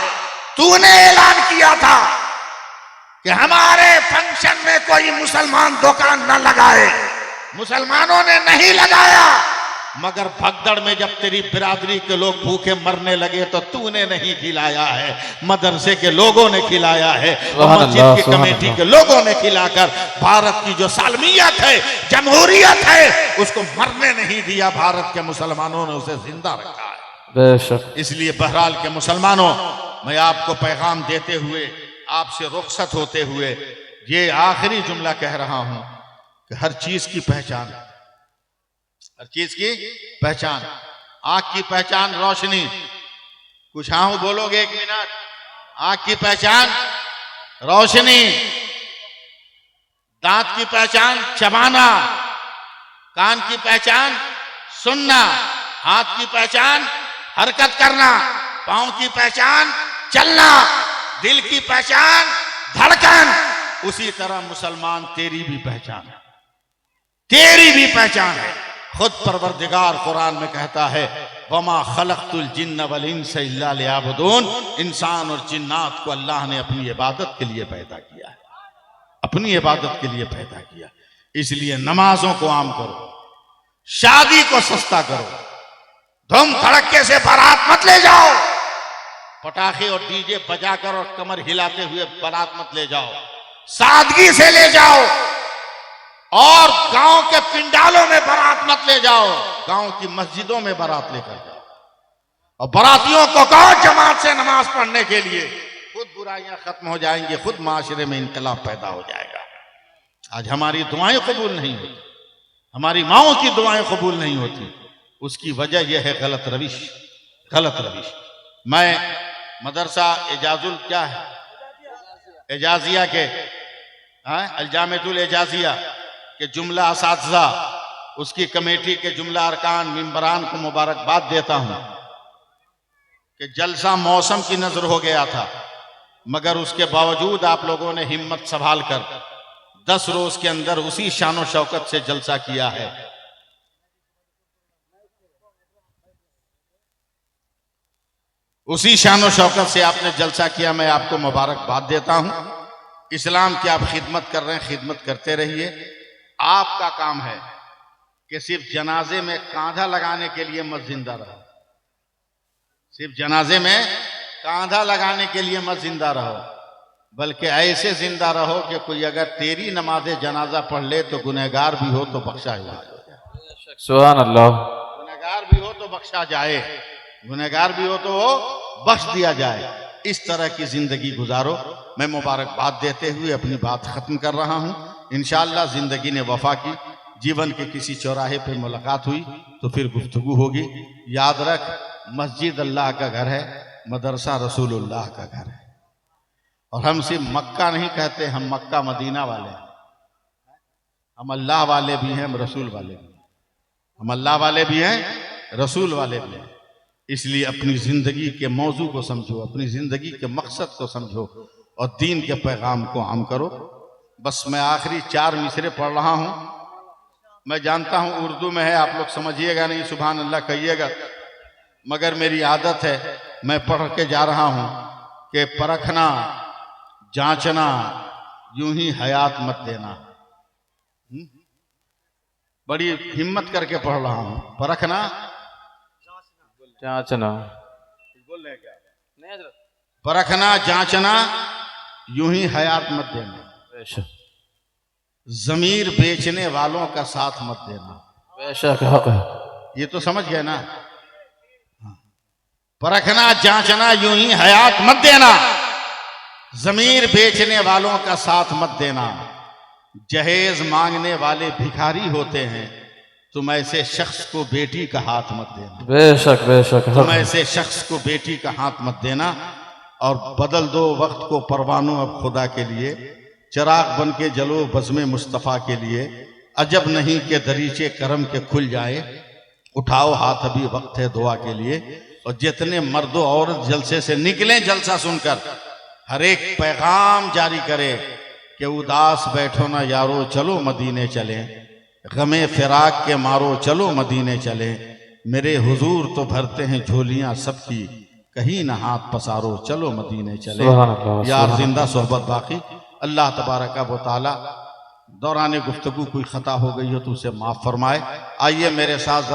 तूने ऐलान किया था कि हमारे फंक्शन में कोई मुसलमान दुकान न लगाए, मुसलमानों ने नहीं लगाया, मगर भगदड़ में जब तेरी बिरादरी के लोग भूखे मरने लगे तो तूने नहीं खिलाया है, मदरसे के लोगों ने खिलाया है, मस्जिद की कमेटी के लोगों ने खिलाकर भारत की जो सालमियत है, जमहूरियत है, उसको मरने नहीं दिया। भारत के मुसलमानों ने उसे जिंदा रखा है। बेशक। इसलिए बहरहाल के मुसलमानों, मैं आपको पैगाम देते हुए, आपसे रुखसत होते हुए ये आखिरी जुमला कह रहा हूं कि हर चीज की पहचान, हर चीज की पहचान, आंख की पहचान रोशनी, कुछ हाँ बोलोगे एक मिनट? आंख की पहचान रोशनी, दांत की पहचान चबाना, कान की पहचान सुनना, हाथ की पहचान हरकत करना, पांव की पहचान चलना, दिल की पहचान धड़कन। उसी तरह मुसलमान तेरी भी पहचान है, तेरी भी पहचान है। खुद परवरदिगार कुरान में कहता है, वमा खलक़तुल जिन्न वल इंस इल्ला लियअबुदून, इंसान और जिन्नात को अल्लाह ने अपनी इबादत के लिए पैदा किया है, अपनी इबादत के लिए पैदा किया। इसलिए नमाजों को आम करो, शादी को सस्ता करो, धूम धड़के से बारात मत ले जाओ, पटाखे और डीजे बजाकर और कमर हिलाते हुए बारात मत ले जाओ, सादगी से ले जाओ। और गांव के पिंडालों में बारात मत ले जाओ, गांव की मस्जिदों में बारात लेकर जाओ, और बारातियों को कहो जमात से नमाज पढ़ने के लिए। खुद बुराइयां खत्म हो जाएंगी, खुद माशरे में इनकलाब पैदा हो जाएगा। आज हमारी दुआएं कबूल नहीं होती, हमारी माओं की दुआएं कबूल नहीं होती, उसकी वजह यह है गलत रविश, गलत रविश। मैं मदरसा एजाजुल क्या है, एजाजिया के अलजामेतुल एजाजिया के जुमला असातिज़ा, उसकी कमेटी के जुमला अरकान मिंबरान को मुबारकबाद देता हूं कि जलसा मौसम की नजर हो गया था, मगर उसके बावजूद आप लोगों ने हिम्मत संभाल कर 10 रोज के अंदर उसी शान शौकत से जलसा किया है। उसी शान शौकत से आपने जलसा किया, मैं आपको मुबारकबाद देता हूं। इस्लाम की आप खिदमत कर रहे हैं, खिदमत करते रहिए। आपका काम है कि सिर्फ जनाजे में कांधा लगाने के लिए मत जिंदा रहो, सिर्फ जनाजे में कांधा लगाने के लिए मत जिंदा रहो, बल्कि ऐसे जिंदा रहो कि कोई अगर तेरी नमाज जनाजा पढ़ ले तो गुनहगार भी हो तो बख्शा जाए। सुभान अल्लाह। गुनहगार भी हो तो बख्शा जाए, गुनहगार भी हो तो वो बख्श दिया जाए। इस तरह की जिंदगी गुजारो। मैं मुबारकबाद देते हुए अपनी बात खत्म कर रहा हूं। इंशाअल्लाह जिंदगी ने वफा की, जीवन के किसी चौराहे पे मुलाकात हुई तो फिर गुफ्तगू होगी। याद रख, मस्जिद अल्लाह का घर है, मदरसा रसूलुल्लाह का घर है। और हम सिर्फ मक्का नहीं कहते, हम मक्का मदीना वाले हैं, हम अल्लाह वाले भी हैं, हम रसूल वाले भी हैं, हम अल्लाह वाले भी हैं, रसूल वाले भी हैं। इसलिए अपनी ज़िंदगी के मौजू को समझो, अपनी ज़िंदगी के मकसद को समझो और दीन के पैगाम को आम करो। बस मैं आखिरी 4 मिसरे पढ़ रहा हूँ। मैं जानता हूँ उर्दू में है, आप लोग समझिएगा नहीं, सुभान अल्लाह कहिएगा, मगर मेरी आदत है, मैं पढ़ के जा रहा हूँ कि परखना जांचना यूं ही हयात मत देना। बड़ी हिम्मत करके पढ़ रहा हूँ। परखना जांचना, बोल रहे क्या? परखना जांचना यूं ही हयात मत देना। बेशक जमीर बेचने वालों का साथ मत देना। बेशक हक है। ये तो समझ गए ना? परखना जांचना यूं ही हयात मत देना, जमीर बेचने वालों का साथ मत देना। जहेज मांगने वाले भिखारी होते हैं, तुम ऐसे शख्स को बेटी का हाथ मत देना। बेशक बेशक हक तुम है। ऐसे शख्स को बेटी का हाथ मत देना। और बदल दो वक्त को परवानों अब खुदा के लिए, चिराग बन के जलो बज़्म मुस्तफ़ा के लिए। अजब नहीं कि दरीचे करम के खुल जाए, उठाओ हाथ अभी वक्त है दुआ के लिए। और जितने मर्दों औरत जलसे से निकलें, जलसा सुनकर हर एक पैगाम जारी करे कि उदास बैठो ना यारो, चलो मदीने चलें, गमे फिराक के मारो चलो मदीने चलें। मेरे हुजूर तो भरते हैं झोलियां सबकी, कहीं ना हाथ पसारो चलो मदीने चले। सुभान अल्लाह, यार सुभान जिंदा सोहबत बाकी। अल्लाह तबारक व तआला दौरान गुफ्तगू कोई खता हो गई हो तो उसे माफ़ फरमाए। आइए मेरे साथ